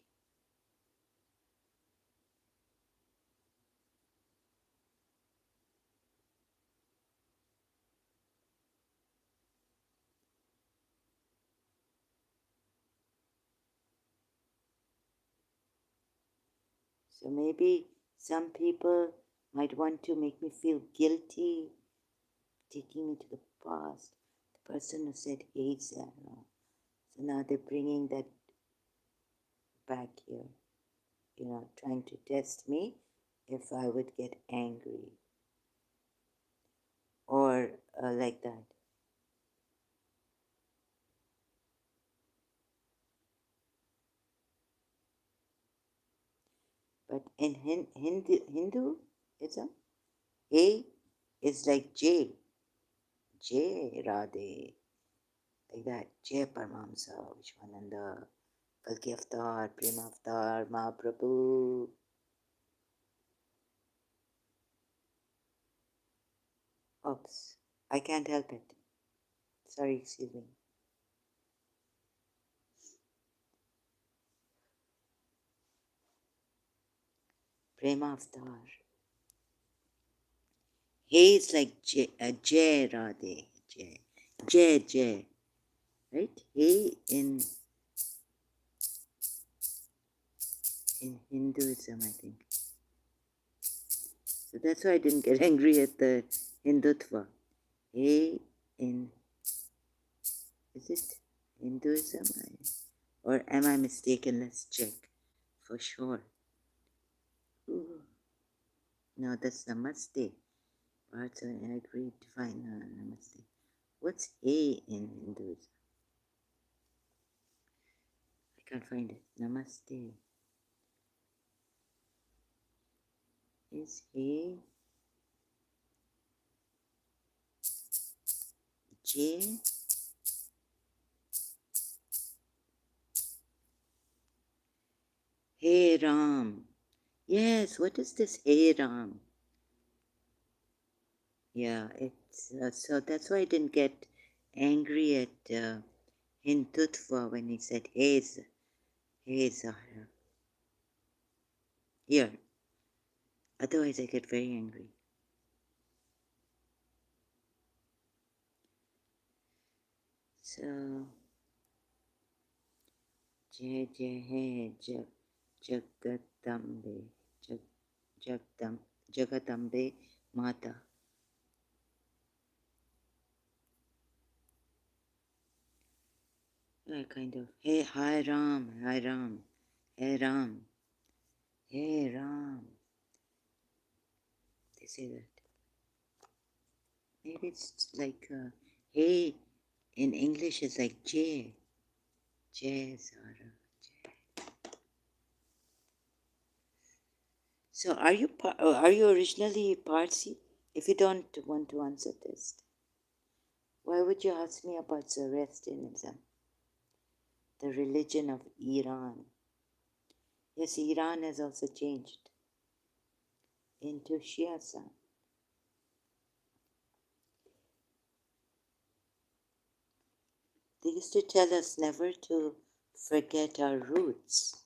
So maybe some people might want to make me feel guilty, taking me to the past. The person who said AIDS, so now they're bringing that back here, trying to test me if I would get angry or like that. But in Hinduism, A is like J. J Radhe. Like that. Jai Paramahamsa, Vishwananda, Kalki Avatar, Prema Avatar, Mahaprabhu. Oops, I can't help it. Sorry, excuse me. Prema Avatar. Hey is like Jay Radhe. Jay. Right? Hey in Hinduism, I think. So that's why I didn't get angry at the Hindutva. Hey in, is it Hinduism? Or am I mistaken? Let's check for sure. Ooh. No, that's Namaste. Parts of I agree, divine Namaste. What's A in Hinduism? I can't find it. Namaste. Is A J? Hey Ram. Yes, what is this Hey Ram? Yeah, it's so that's why I didn't get angry at Hindutva when he said Hey Zahra. Here. Otherwise I get very angry. So Jai Jai Hey Jagatambe Jagatambe Mata. Kind of, hey, hi Ram, hey Ram. They say that. Maybe it's like, hey, in English it's like J, Zara. So are you originally Parsi? If you don't want to answer this, why would you ask me about Zoroastrianism, the religion of Iran? Yes, Iran has also changed into Shia. They used to tell us never to forget our roots.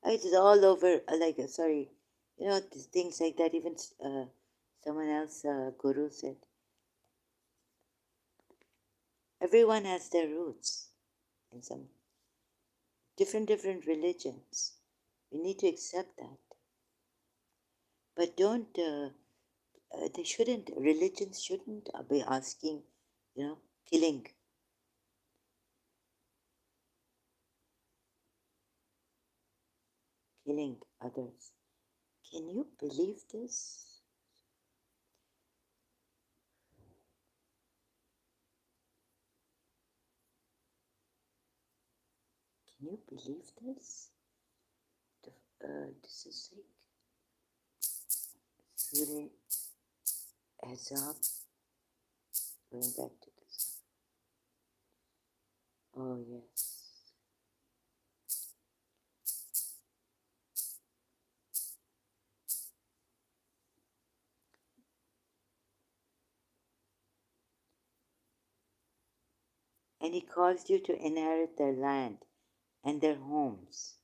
It is all over, sorry, things like that. Even someone else, Guru said, everyone has their roots in some different religions. We need to accept that. But don't, religions shouldn't be asking, killing. Killing others. Can you believe this? Can you believe this? This is like Surah Azab. Going back to this. Oh, yes. And he calls you to inherit their land and their homes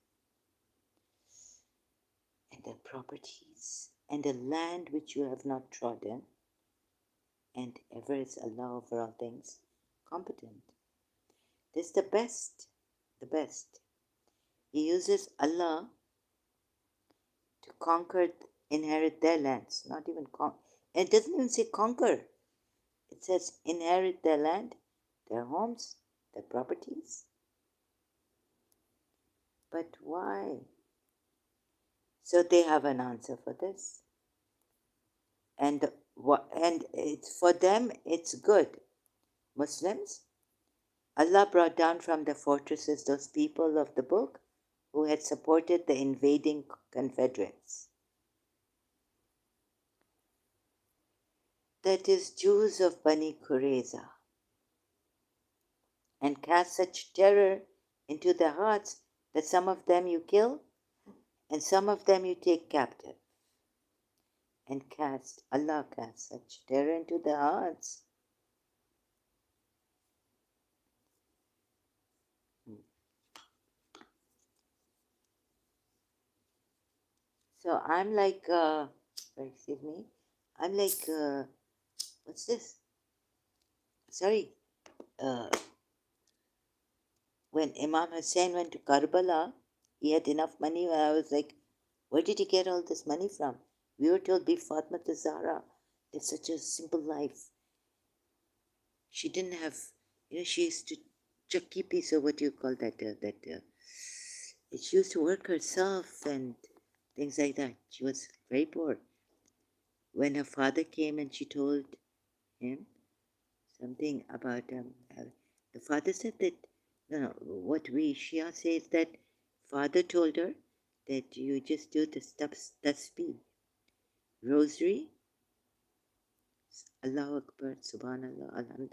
and their properties and the land which you have not trodden, and ever is Allah over all things competent. This is the best. The best. He uses Allah to conquer, inherit their lands, not even and it doesn't even say conquer. It says inherit their land, their homes, their properties. But why? So they have an answer for this. And it's for them it's good. Muslims, Allah brought down from the fortresses those people of the book who had supported the invading Confederates. That is, Jews of Bani Qurayza, and cast such terror into their hearts that some of them you kill and some of them you take captive. and cast, Allah cast such terror into their hearts. Hmm. So I'm like, excuse me, I'm like, what's this? Sorry, uh, when Imam Hussein went to Karbala, he had enough money. I was like, where did he get all this money from? We were told, be Fatma Zahra. It's such a simple life. She didn't have, she used to chucky piece, or what do you call that? She used to work herself and things like that. She was very poor. When her father came and she told him something about the father said that no, what we Shia say is that father told her that you just do the tasbih, rosary, Allahu Akbar, Subhanallah,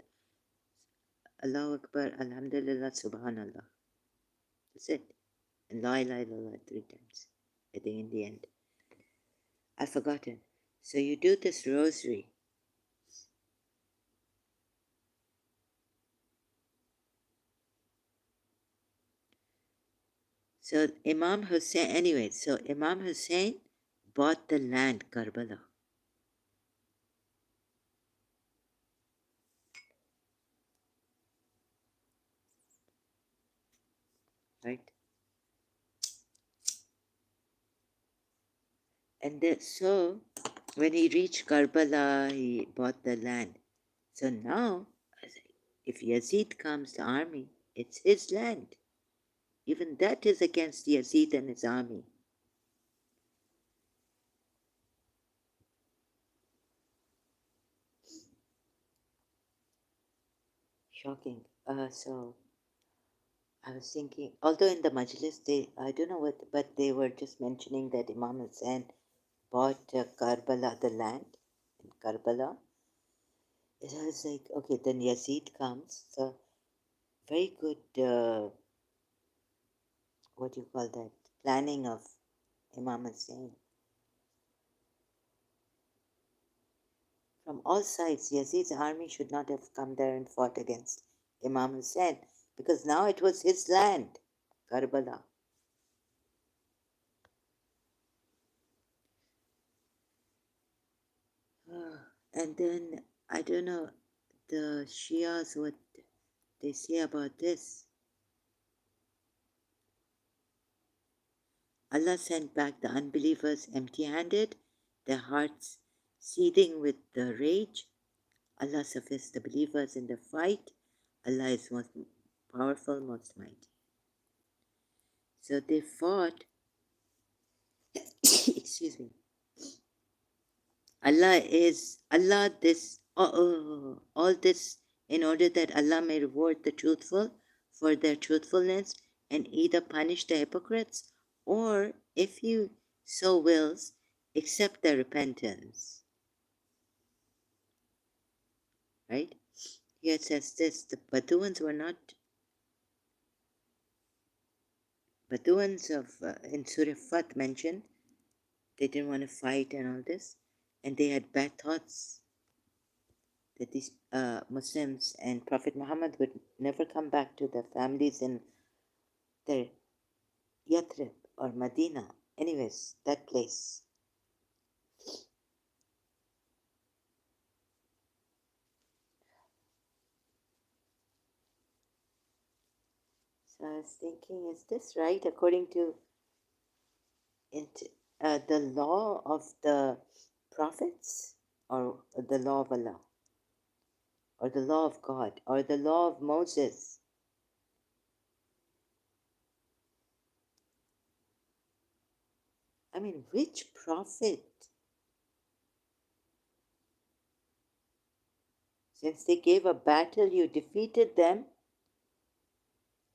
Allahu Akbar, Alhamdulillah, Subhanallah. That's it. And La ilaha illallah 3 times. I think in the end. I've forgotten. So you do this rosary. So Imam Hussein, anyway, so Imam Hussein bought the land, Karbala. Right? And so when he reached Karbala, he bought the land. So now, if Yazid comes, the army, it's his land. Even that is against Yazid and his army. Shocking. So I was thinking, although in the Majlis, I don't know what, but they were just mentioning that Imam Hussein bought Karbala, the land in Karbala. It was like, okay, then Yazid comes. So very good, what do you call that, planning of Imam Hussein. From all sides, Yazid's army should not have come there and fought against Imam Hussein because now it was his land, Karbala. And then, I don't know, the Shias, what they say about this. Allah sent back the unbelievers empty handed, their hearts seething with the rage. Allah sufficed the believers in the fight. Allah is most powerful, most mighty. So they fought, excuse me. Allah this, all this in order that Allah may reward the truthful for their truthfulness and either punish the hypocrites or, if He so wills, accept their repentance. Right? Here it says this, the Baduans were not, Baduans of, in Surah Fat mentioned, they didn't want to fight and all this, and they had bad thoughts that these Muslims and Prophet Muhammad would never come back to their families in their Yathrib or Medina. Anyways, that place. So I was thinking, is this right according to the law of the prophets or the law of Allah or the law of God or the law of Moses? I mean, which prophet? Since they gave a battle, you defeated them.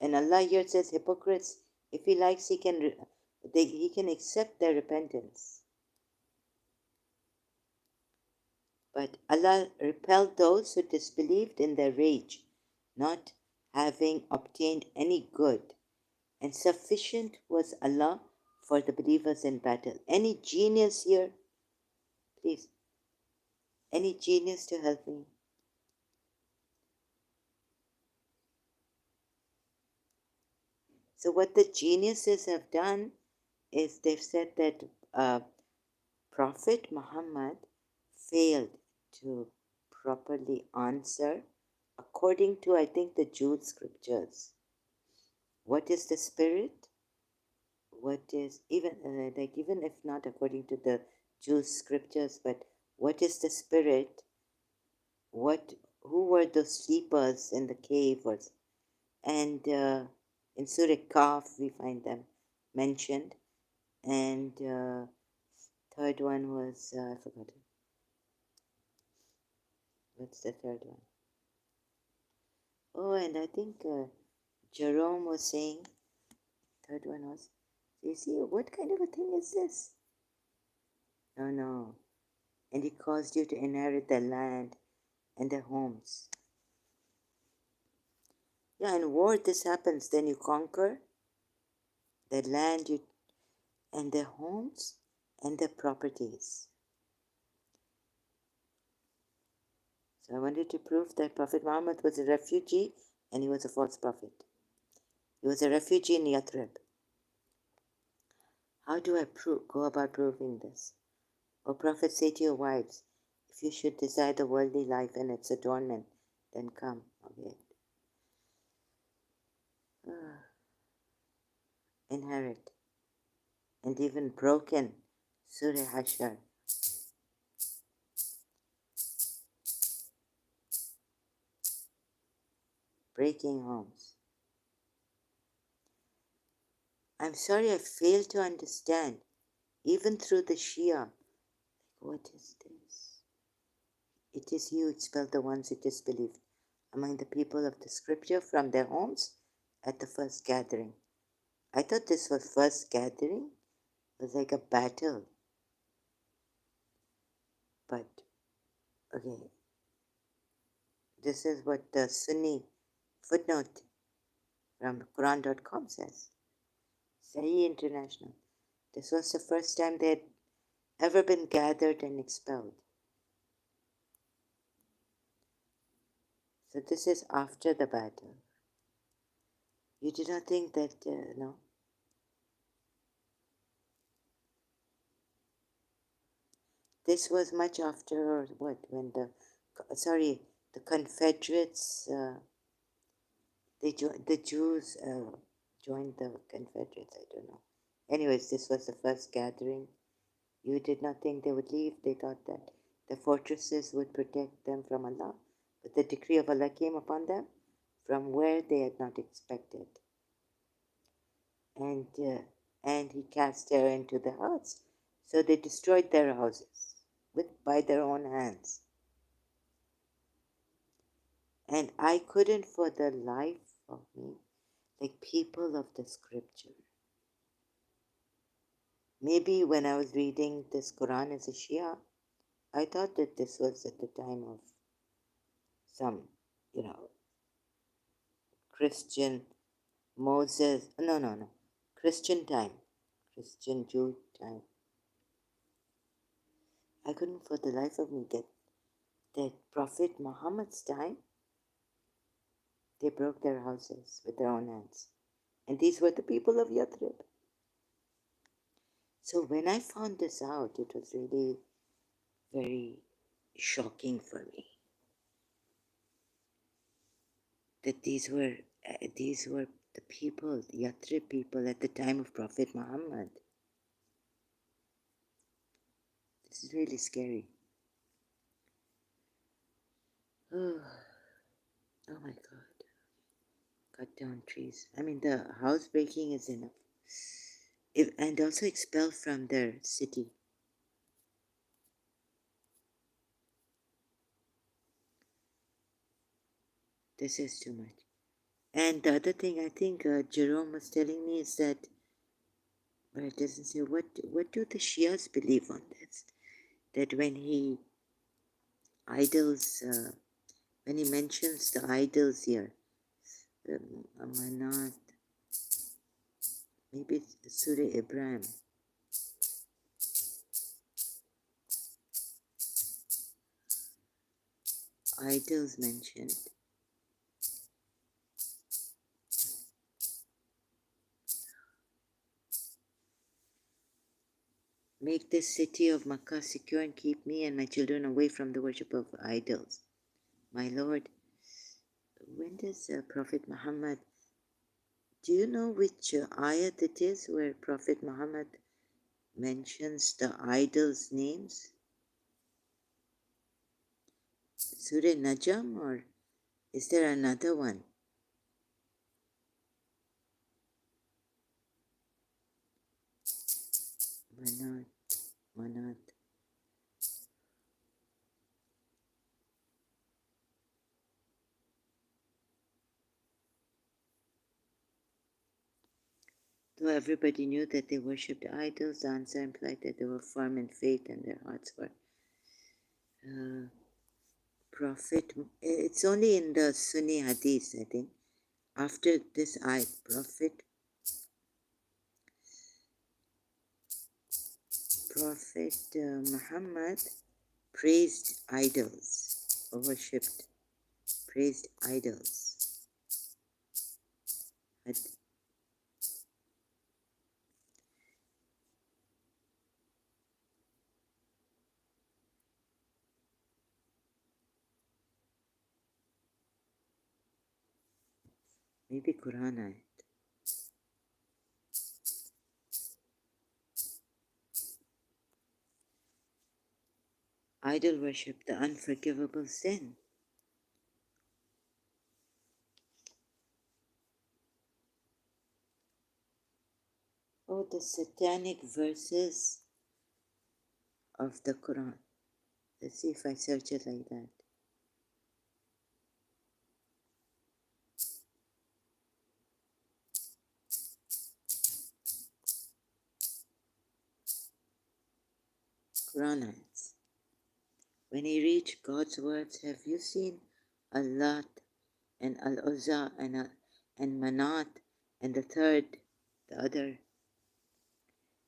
And Allah here says, hypocrites, if He likes, He can accept their repentance. But Allah repelled those who disbelieved in their rage, not having obtained any good. And sufficient was Allah for the believers in battle. Any genius here? Please. Any genius to help me? So what the geniuses have done is they've said that Prophet Muhammad failed to properly answer, according to, I think, the Jewish scriptures. What is the spirit? What is, even even if not according to the Jewish scriptures, but what is the spirit? What, who were those sleepers in the cave? And in Surah Kaf we find them mentioned. And third one was I forgot it. What's the third one? Oh, and I think Jerome was saying third one was. You see, what kind of a thing is this? No, no. And he caused you to inherit the land and the homes. Yeah, in war this happens. Then you conquer the land you and the homes and the properties. So I wanted to prove that Prophet Muhammad was a refugee and he was a false prophet. He was a refugee in Yathrib. How do I go about proving this? O Prophet, say to your wives, if you should desire the worldly life and its adornment, then come. Okay. Inherit. And even broken. Surah Hashar. Breaking homes. I'm sorry I failed to understand, even through the Shia. What is this? It is you expelled the ones who disbelieved among the people of the scripture from their homes at the first gathering. I thought this was first gathering. It was like a battle. But, okay, this is what the Sunni footnote from Quran.com says. Sahih International. This was the first time they had ever been gathered and expelled. So this is after the battle. You do not think that, no? This was much after what? When the Confederates, the Jews joined the Confederates. I don't know. Anyways, this was the first gathering. You did not think they would leave. They thought that the fortresses would protect them from Allah, but the decree of Allah came upon them from where they had not expected. And He cast terror into the hearts, so they destroyed their houses by their own hands. And I couldn't for the life of me, like people of the scripture. Maybe when I was reading this Quran as a Shia, I thought that this was at the time of some, Christian Moses. No. Christian time. Christian Jew time. I couldn't for the life of me get that Prophet Muhammad's time, they broke their houses with their own hands. And these were the people of Yathrib. So when I found this out, it was really very shocking for me that these were the people, the Yathrib people at the time of Prophet Muhammad. This is really scary. Oh, oh my God. Cut down trees. I mean, the housebreaking is enough. And also expelled from their city. This is too much. And the other thing I think Jerome was telling me is that, but it doesn't say, what do the Shias believe on this? That when he when he mentions the idols here, Amanat, maybe it's Surah Ibrahim. idols mentioned. Make this city of Makkah secure and keep me and my children away from the worship of idols. My Lord, when does Prophet Muhammad, do you know which ayat it is where Prophet Muhammad mentions the idols' names? Surah Najm, or is there another one? Manat. Though everybody knew that they worshipped idols, the answer implied that they were firm in faith and their hearts were Prophet. It's only in the Sunni Hadith, I think. After this ayat, Prophet Muhammad praised idols, worshipped, praised idols. Maybe Quran ayat. Idol worship, the unforgivable sin. Oh, the satanic verses of the Quran. Let's see if I search it like that. Quran ayats. When he reached God's words, have you seen Allah and Al-Uzza and Manat and the other?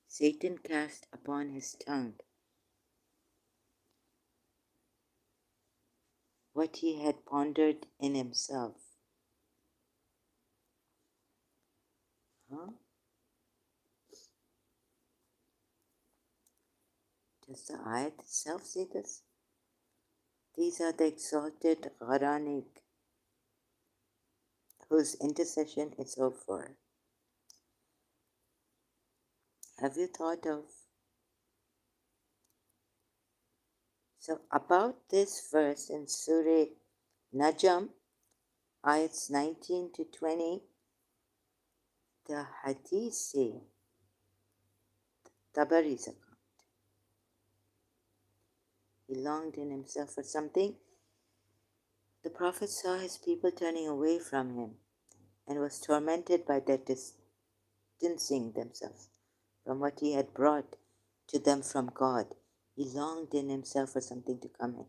Satan cast upon his tongue what he had pondered in himself. Huh? Does the ayat itself say this? These are the exalted Quranic whose intercession is hoped for. Have you thought of? So about this verse in Surah Najm, ayats 19 to 20, the hadith say, Tabari's account, he longed in himself for something. The Prophet saw his people turning away from him and was tormented by their distancing themselves from what he had brought to them from God. He longed in himself for something to come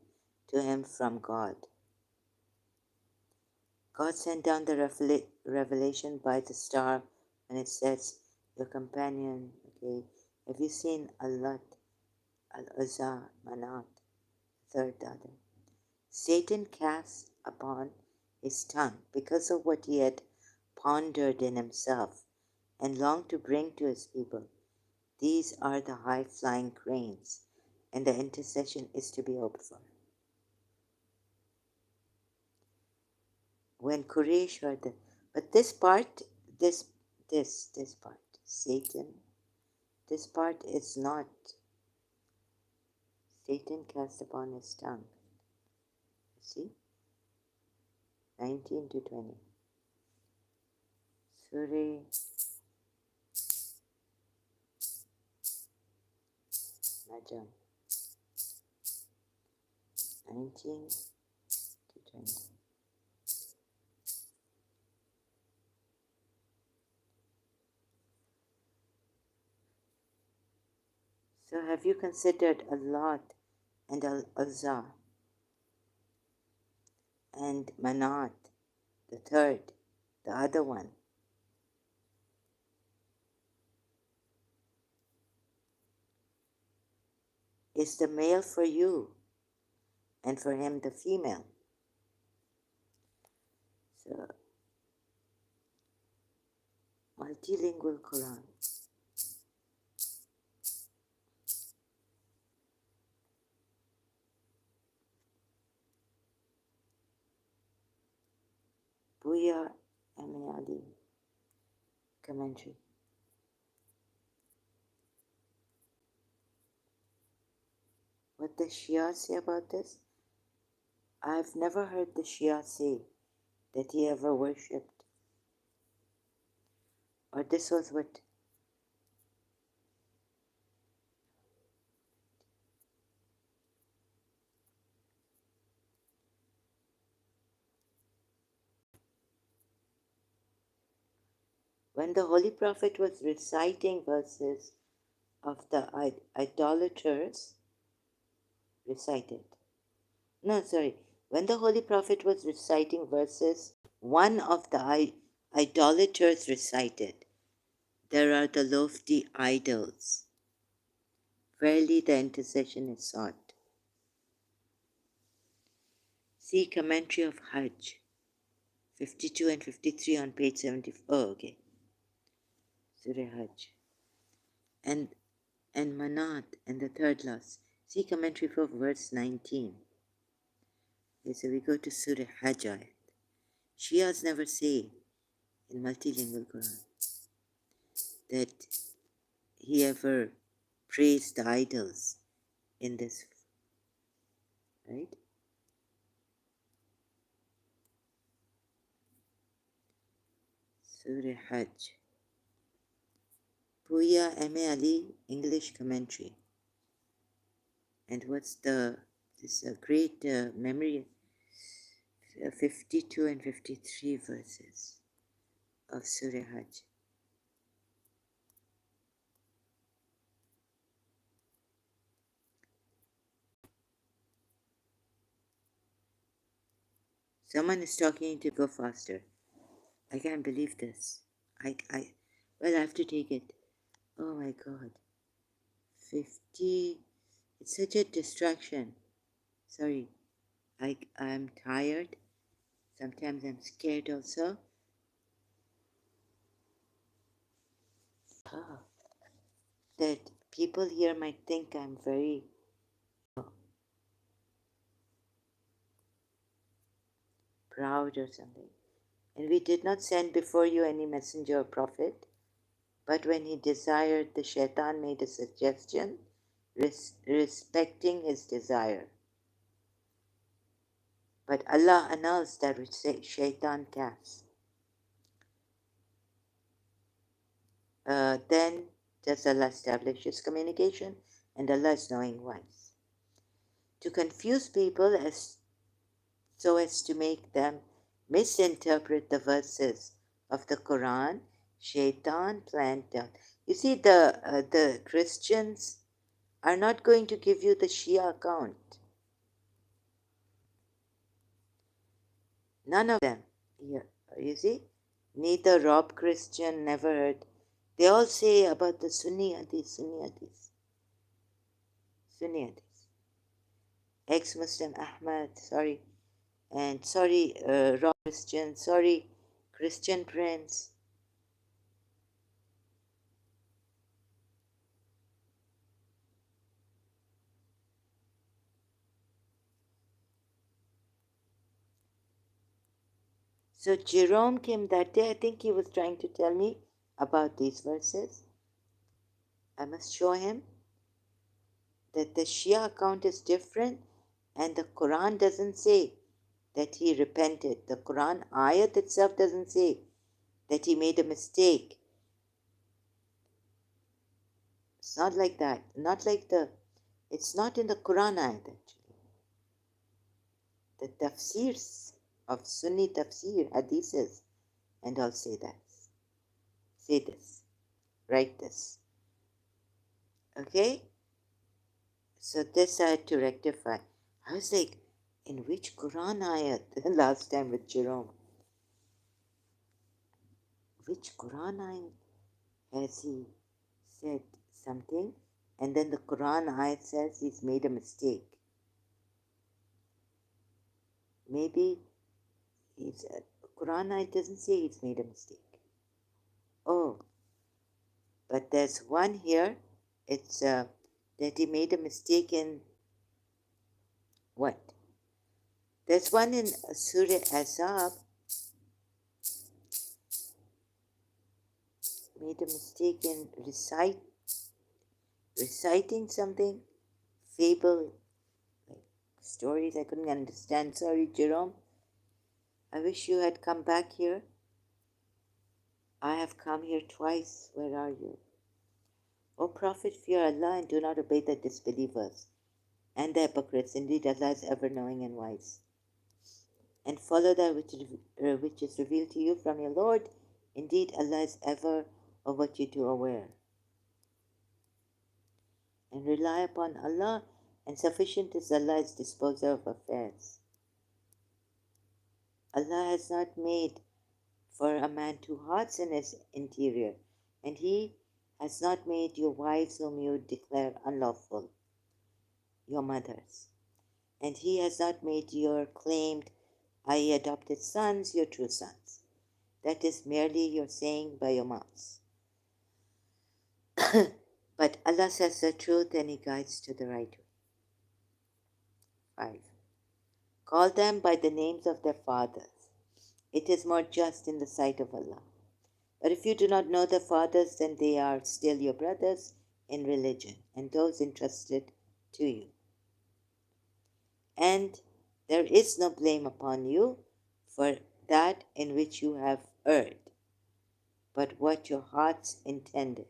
to him from God. God sent down the revelation by the star, and it says, your companion, okay, have you seen Allah, Al-Uzza, Manat, third other? Satan cast upon his tongue because of what he had pondered in himself and longed to bring to his people. These are the high-flying cranes, and the intercession is to be hoped for. When Quraysh heard that, but this part, Satan, this part is not. Satan cast upon his tongue. See? 19 to 20. Surah Najm. 19 to 20. So have you considered Allah and Al-Uzza and Manat, the third, the other one? Is the male for you and for him the female? So, multilingual Quran. Buya Amiadi commentary. What the Shia say about this? I've never heard the Shia say that he ever worshipped, or this was what. When the Holy Prophet was reciting verses of the idolaters, recited. No, sorry. When the Holy Prophet was reciting verses, one of the idolaters recited, "There are the lofty idols. Verily the intercession is sought." See commentary of Hajj, 52 and 53 on page 74. Oh, okay. Surah Hajj. And Manat and the third last. See commentary for verse 19. Okay, so we go to Surah Hajj ayat. Shias never say in multilingual Quran that he ever praised the idols in this, right? Surah Hajj. Puya M.A. Ali, English commentary. And what's this great memory, 52 and 53 verses of Surah Hajj. Someone is talking to go faster. I can't believe this. Well, I have to take it. Oh my God. 50. It's such a distraction. Sorry. I'm tired. Sometimes I'm scared also. Ah, that people here might think I'm very proud or something. And we did not send before you any messenger or prophet, but when he desired, the shaitan made a suggestion respecting his desire. But Allah annuls that which shaitan casts. Then does Allah establish his communication, and Allah is knowing wise. To confuse people so as to make them misinterpret the verses of the Quran, shaitan planned down. You see, the Christians are not going to give you the Shia account. None of them. Yeah, you see, neither Rob Christian, never heard. They all say about the Sunni Hadith, Sunni Hadith, Sunni Hadith. Ex-Muslim Ahmad, sorry. And sorry, Rob Christian, sorry, Christian Prince. So Jerome came that day. I think he was trying to tell me about these verses. I must show him that the Shia account is different, and the Quran doesn't say that he repented. The Quran ayat itself doesn't say that he made a mistake. It's not like that. It's not in the Quran ayat actually. The tafsirs of Sunni tafsir, hadiths, and all say that. Say this. Write this. Okay? So this I had to rectify. I was like, in which Quran ayat? Last time with Jerome. Which Quran ayat has he said something? And then the Quran ayat says he's made a mistake. Maybe his Quran, it doesn't say he's made a mistake. Oh, but there's one here. It's that he made a mistake in what? There's one in Surah Azab. Made a mistake in reciting something, fable, like stories. I couldn't understand. Sorry, Jerome. I wish you had come back here. I have come here twice. Where are you? O Prophet, fear Allah and do not obey the disbelievers and the hypocrites. Indeed, Allah is ever knowing and wise. And follow that which is revealed to you from your Lord. Indeed, Allah is ever of what you do aware. And rely upon Allah, and sufficient is Allah's disposer of affairs. Allah has not made for a man two hearts in his interior, and He has not made your wives whom you declare unlawful, your mothers. And He has not made your claimed, i.e., adopted sons, your true sons. That is merely your saying by your mouths. But Allah says the truth and He guides to the right way. 5. Call them by the names of their fathers. It is more just in the sight of Allah. But if you do not know their fathers, then they are still your brothers in religion and those entrusted to you. And there is no blame upon you for that in which you have erred, but what your hearts intended.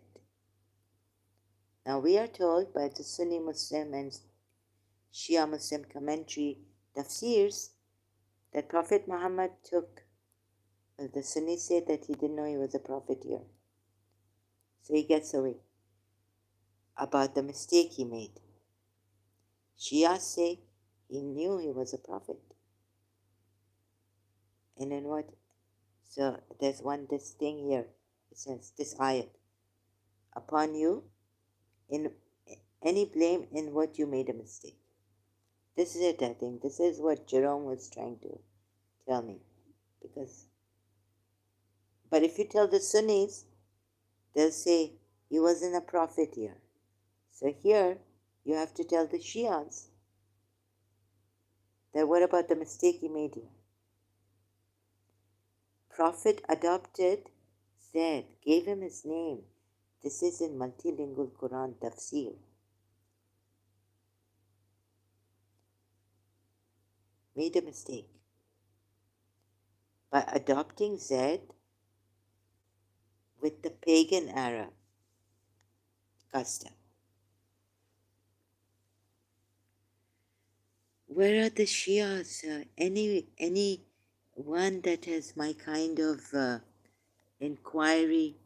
Now we are told by the Sunni Muslim and Shia Muslim commentary tafsirs that Prophet Muhammad took, well, the Sunnis say that he didn't know he was a prophet here. So he gets away about the mistake he made. Shia say he knew he was a prophet. And then what? So there's this thing here. It says, this ayat. Upon you, in any blame in what you made a mistake. This is it, I think. This is what Jerome was trying to tell me. But if you tell the Sunnis, they'll say he wasn't a prophet here. So here, you have to tell the Shias that what about the mistake he made here? Prophet adopted Zaid, gave him his name. This is in multilingual Quran tafsir. Made a mistake by adopting Zaid with the pagan Arab custom. Where are the Shias? Any one that has my kind of inquiry,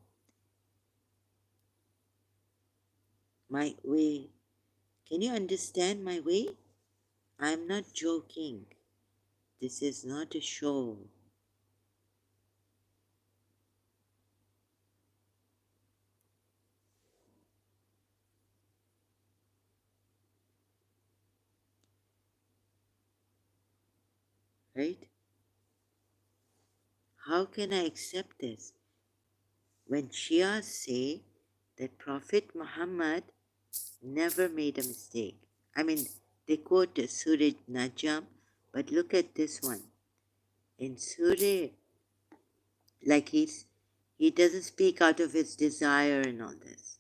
my way? Can you understand my way? I'm not joking. This is not a show. Right? How can I accept this? When Shias say that Prophet Muhammad never made a mistake. I mean, they quote Surah Najm, but look at this one. In Surah, like he doesn't speak out of his desire and all this.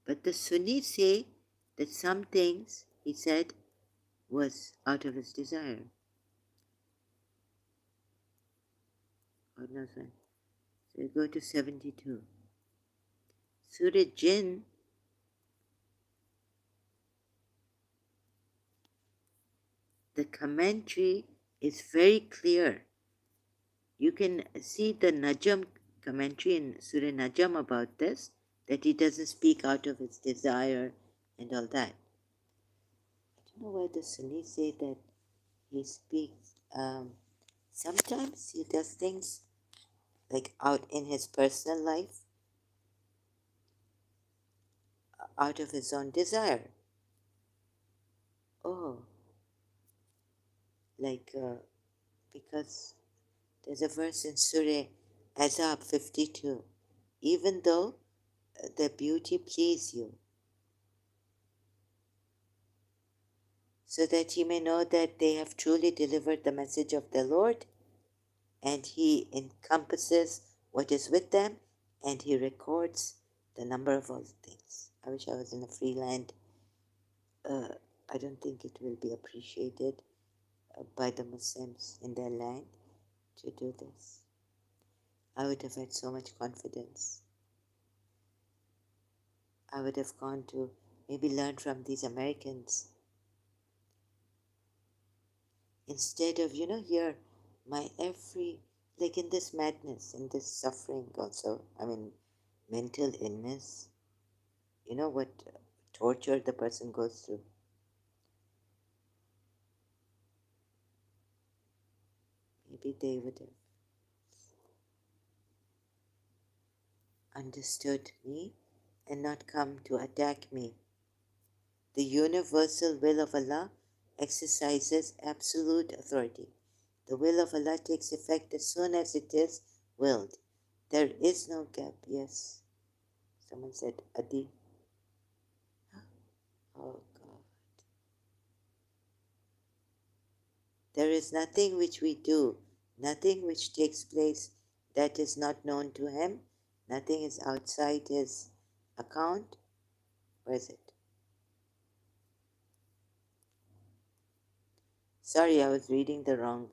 But the Sunnis say that some things he said was out of his desire. Oh, no, sorry. So we go to 72. Surah Jinn, the commentary is very clear. You can see the Najm commentary in Surah Najm about this, that he doesn't speak out of his desire and all that. I don't know why the Sunnis say that he speaks. Sometimes he does things like out in his personal life, out of his own desire. Oh, like because there's a verse in Surah Azab 52. Even though their beauty please you, so that ye may know that they have truly delivered the message of their Lord, and He encompasses what is with them, and He records the number of all things. I wish I was in a free land. I don't think it will be appreciated by the Muslims in their land to do this. I would have had so much confidence. I would have gone to maybe learn from these Americans instead of, here, my every, like in this madness, in this suffering also, mental illness, what torture the person goes through. Maybe they would have understood me and not come to attack me. The universal will of Allah exercises absolute authority. The will of Allah takes effect as soon as it is willed. There is no gap. Yes. Someone said, Adi. Oh God. There is nothing which we do, nothing which takes place that is not known to Him. Nothing is outside His account. Where is it? Sorry, I was reading the wrong.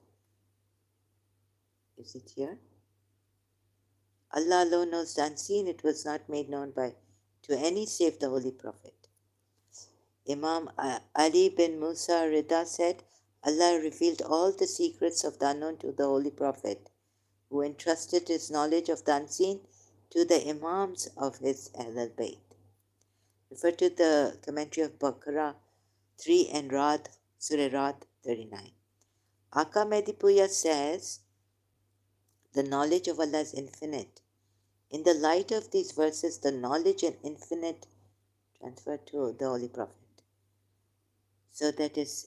Is it here? Allah alone knows the unseen. It was not made known to any save the Holy Prophet. Imam Ali bin Musa Rida said, Allah revealed all the secrets of the unknown to the Holy Prophet, who entrusted his knowledge of the unseen to the Imams of his Ahlul Bayt. Refer to the commentary of Baqarah 3 and Surah Rad 39. Aka Medipuya says, the knowledge of Allah is infinite. In the light of these verses, the knowledge and infinite transfer to the Holy Prophet. So that his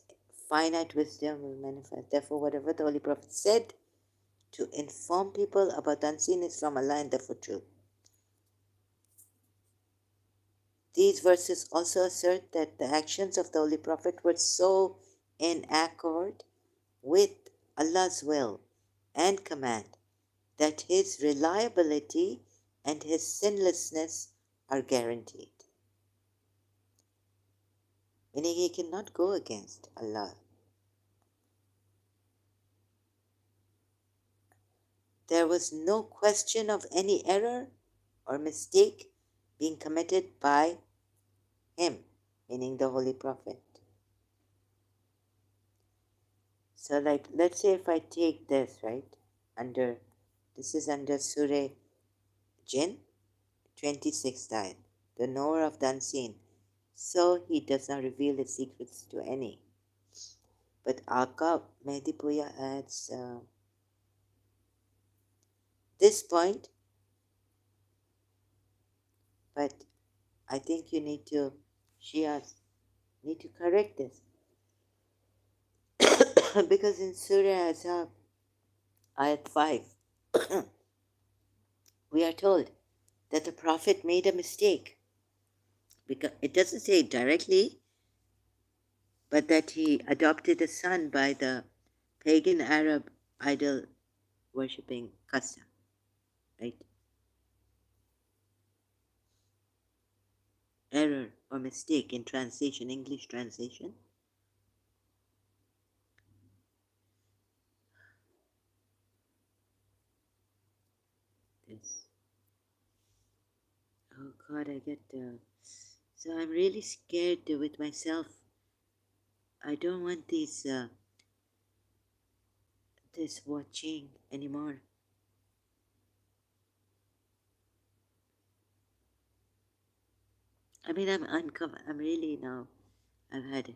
finite wisdom will manifest. Therefore, whatever the Holy Prophet said to inform people about the unseen is from Allah and therefore true. These verses also assert that the actions of the Holy Prophet were so in accord with Allah's will and command that his reliability and his sinlessness are guaranteed. Meaning he cannot go against Allah. There was no question of any error or mistake being committed by him, meaning the Holy Prophet. So let's say if I take this, right, this is under Surah Jinn, 26th ayat, the knower of the unseen. So he does not reveal his secrets to any. But Aka Mehdipuya adds this point, but I think you need to, Shias need to correct this. Because in Surah Azab, ayat 5, we are told that the Prophet made a mistake. Because it doesn't say directly, but that he adopted a son by the pagan Arab idol worshipping custom, right? Error or mistake in translation, English translation. This. Oh God, I get. So I'm really scared with myself. I don't want this watching anymore. I'm really now. I've had it.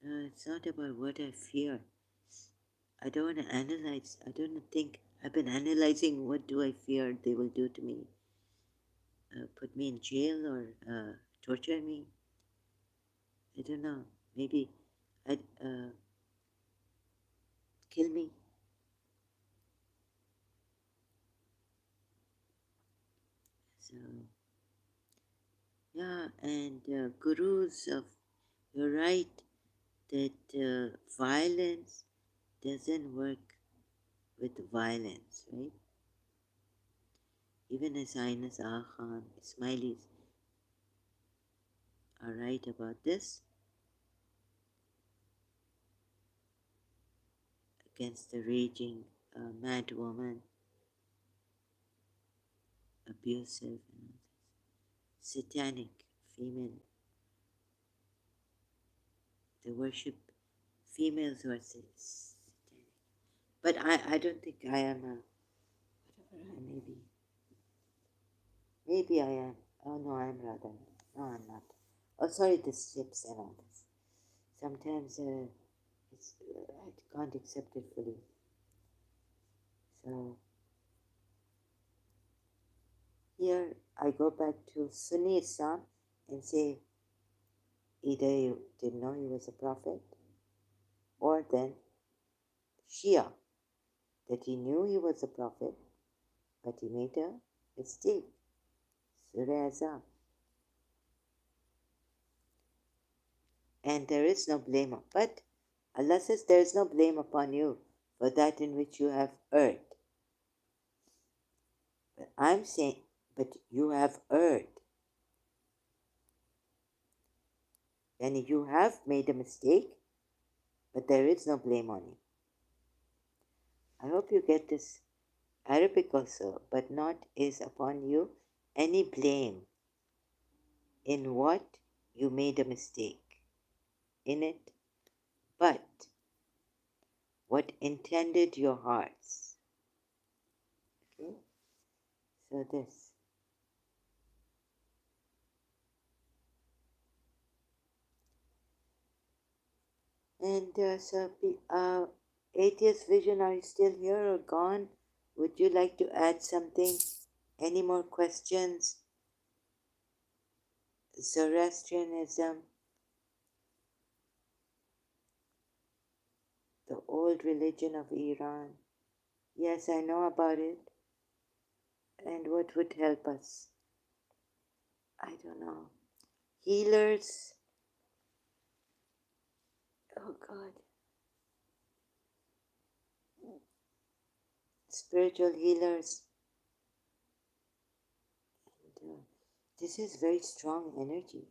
It's not about what I fear. I don't want to analyze. I don't think I've been analyzing what do I fear they will do to me. Put me in jail or torture me. I don't know. Maybe I'd kill me. So yeah, and gurus of, you're right that violence doesn't work with violence, right? Even as Ines Khan, Ismailis are right about this, against the raging mad woman, abusive, and satanic female. They worship females who are satanic. But I don't think I am a, whatever, maybe I am. Oh no, I am rather. No, I'm not. Oh, sorry, the ships and all this. Sometimes I can't accept it fully. So here I go back to Sunni Islam and say either you didn't know he was a prophet, or then Shia, that he knew he was a prophet, but he made a mistake. Surah Azam. And there is no blame. But Allah says there is no blame upon you for that in which you have erred. But I'm saying, but you have erred. And you have made a mistake, but there is no blame on you. I hope you get this. Arabic also, but not is upon you any blame in what you made a mistake in it, but what intended your hearts. Okay? So this. And Atheist Vision, are you still here or gone? Would you like to add something? Any more questions? Zoroastrianism, the old religion of Iran. Yes, I know about it. And what would help us? I don't know. Healers. Oh God. Spiritual healers. And, this is very strong energy.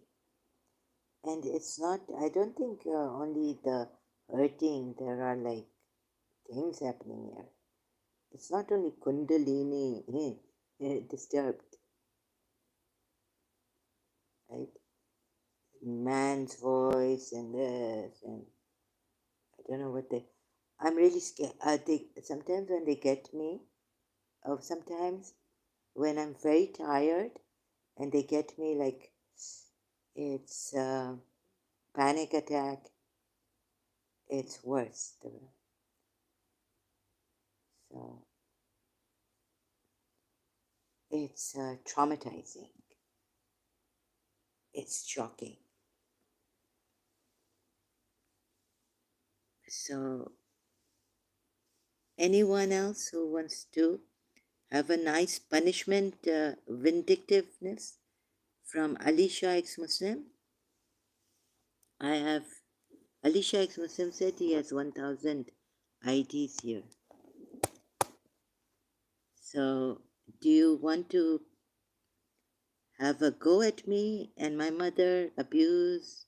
And it's not, I don't think only the hurting, there are like things happening here. It's not only Kundalini disturbed, right? Man's voice and this, and I don't know what they. I'm really scared. They sometimes when they get me, or sometimes when I'm very tired, and they get me like it's a panic attack. It's worse. So it's traumatizing. It's shocking. So anyone else who wants to have a nice punishment, vindictiveness from Alisha ex-Muslim? I have, Alisha ex-Muslim said he has 1,000 IDs here. So do you want to have a go at me and my mother, abuse?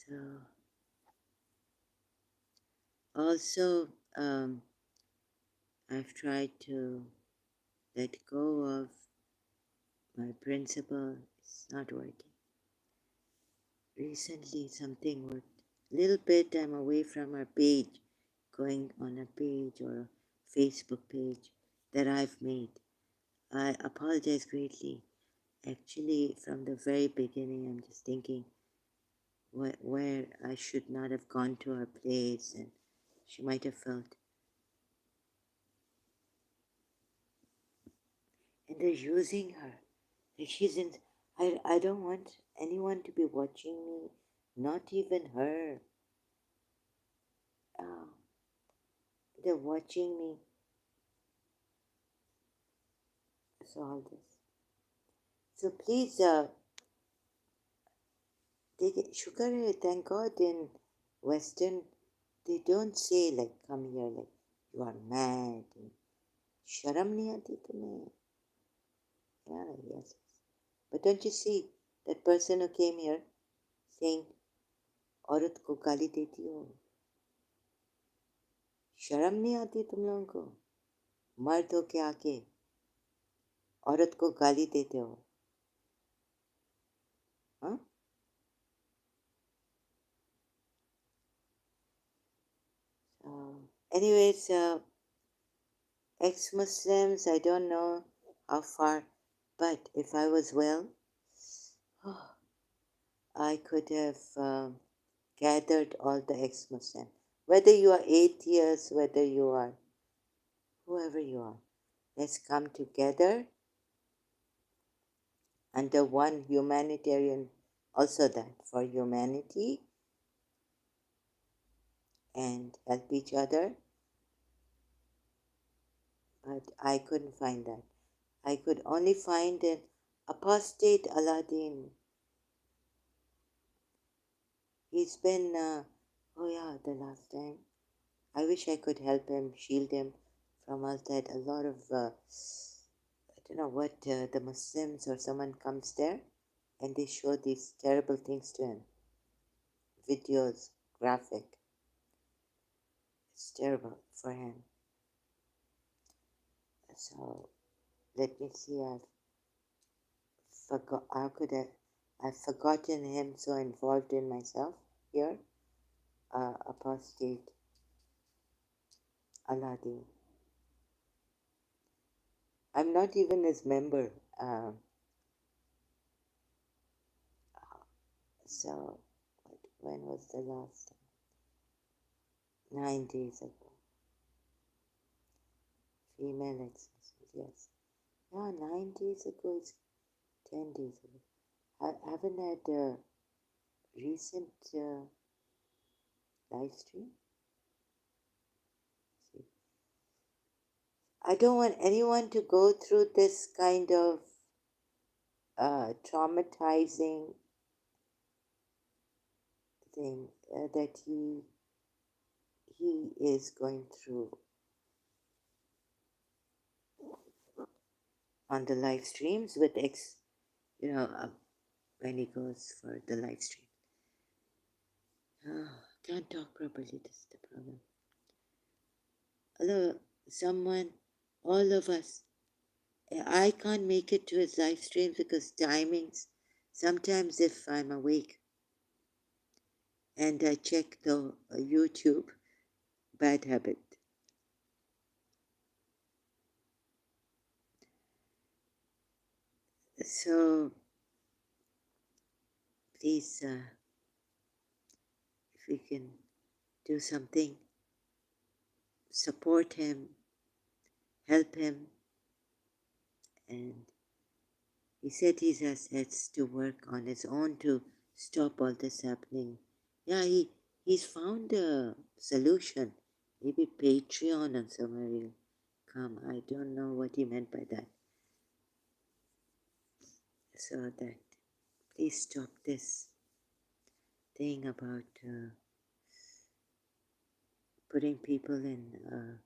So also, I've tried to let go of my principle. It's not working. Recently, something worked. Little bit, I'm away from our page, going on a page or a Facebook page that I've made. I apologize greatly. Actually, from the very beginning, I'm just thinking where I should not have gone to her place, and she might have felt. and they're using her. Like she's in. I don't want anyone to be watching me, not even her. Oh, they're watching me. So all this. So please, sugar. Thank God in Western, they don't say like come here like you are mad. शर्म नहीं आती तुम्हें? Yeah, yes. But don't you see that person who came here saying औरत को गाली देती हो? शर्म नहीं आती तुम लोगों को? मर्द हो के आके औरत को गाली देते हो? Huh? Anyways, ex-Muslims, I don't know how far, but if I was well, I could have gathered all the ex-Muslims. Whether you are atheist, whether you are whoever you are, let's come together under one humanitarian, also that for humanity, and help each other. But I couldn't find that. I could only find an apostate Aladdin. He's been, oh yeah, the last time. I wish I could help him, shield him from all that. A lot of, I don't know what, the Muslims or someone comes there and they show these terrible things to him. Videos, graphic. It's terrible for him. So let me see. How could I've forgotten him, so involved in myself here. Apostate Aladdin. I'm not even his member. So when was the last time? 9 days ago. Female ex-Muslims, yes. Yeah, 9 days ago. It's 10 days ago. I haven't had a recent live stream. See, I don't want anyone to go through this kind of traumatizing thing that he is going through on the live streams with when he goes for the live stream. Oh, can't talk properly. This is the problem. Hello, someone, all of us. I can't make it to his live streams because timings. Sometimes if I'm awake and I check the YouTube, bad habit. So please, if we can do something, support him, help him, and he said he has to work on his own to stop all this happening. Yeah, he's found a solution. Maybe Patreon or somewhere will come. I don't know what he meant by that. So that please stop this thing about putting people in,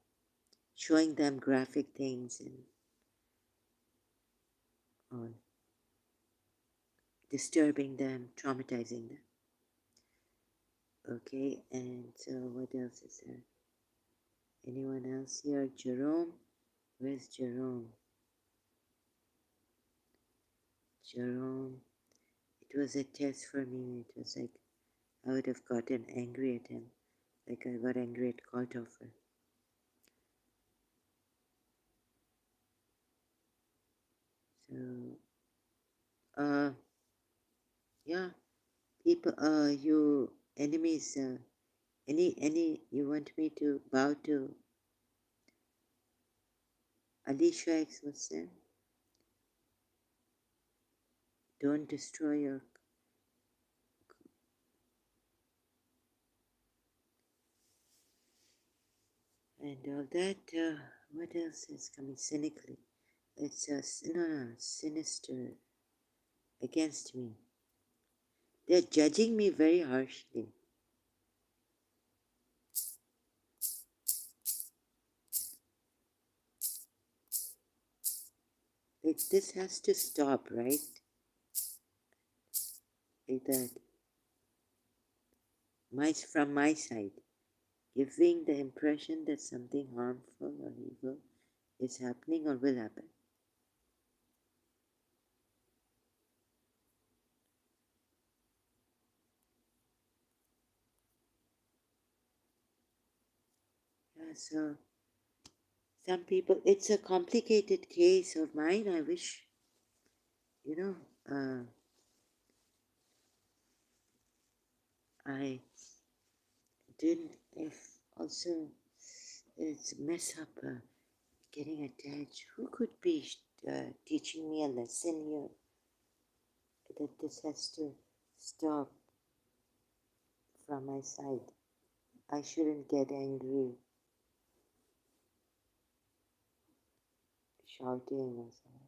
showing them graphic things and on disturbing them, traumatizing them. Okay, and so what else is there? Anyone else here? Jerome? Where's Jerome? Jerome. It was a test for me. It was like I would have gotten angry at him. Like I got angry at Kaltoffer. So, yeah, people, you enemies, you want me to bow to Alicia ex-Muslim? Don't destroy your. And all that. What else is coming cynically? It's sinister against me. They're judging me very harshly. Like this has to stop, right? Like that. From my side, giving the impression that something harmful or evil is happening or will happen. Yeah, so some people, it's a complicated case of mine. I wish, you know, I didn't, if also it's mess up getting attached. Who could be teaching me a lesson here that this has to stop from my side? I shouldn't get angry, shouting or something.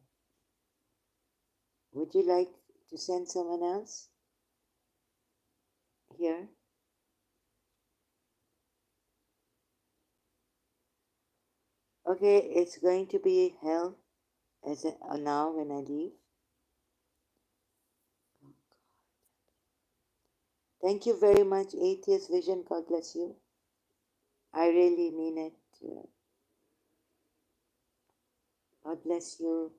Would you like to send someone else here? Okay, it's going to be hell now when I leave. Thank you very much, Atheist Vision. God bless you. I really mean it. God bless you.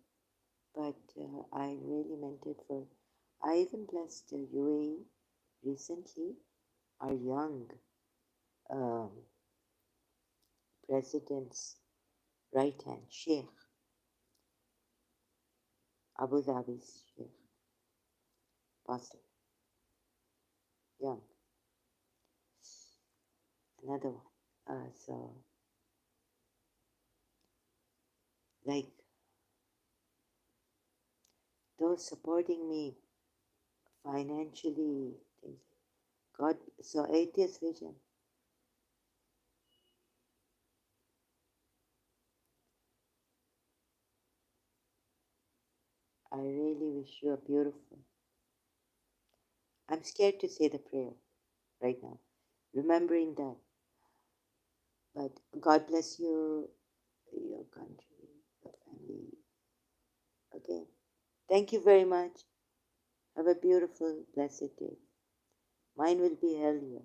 But I really meant it for. I even blessed UAE recently. Our young um, president's right hand, Sheikh Abu Dhabi's Sheikh, Pastor, young, another one. So, like those supporting me financially, things. God, so Atheist Vision. I really wish you a beautiful. I'm scared to say the prayer right now, remembering that. But God bless you, your country, your family. Okay. Thank you very much. Have a beautiful, blessed day. Mine will be hell here.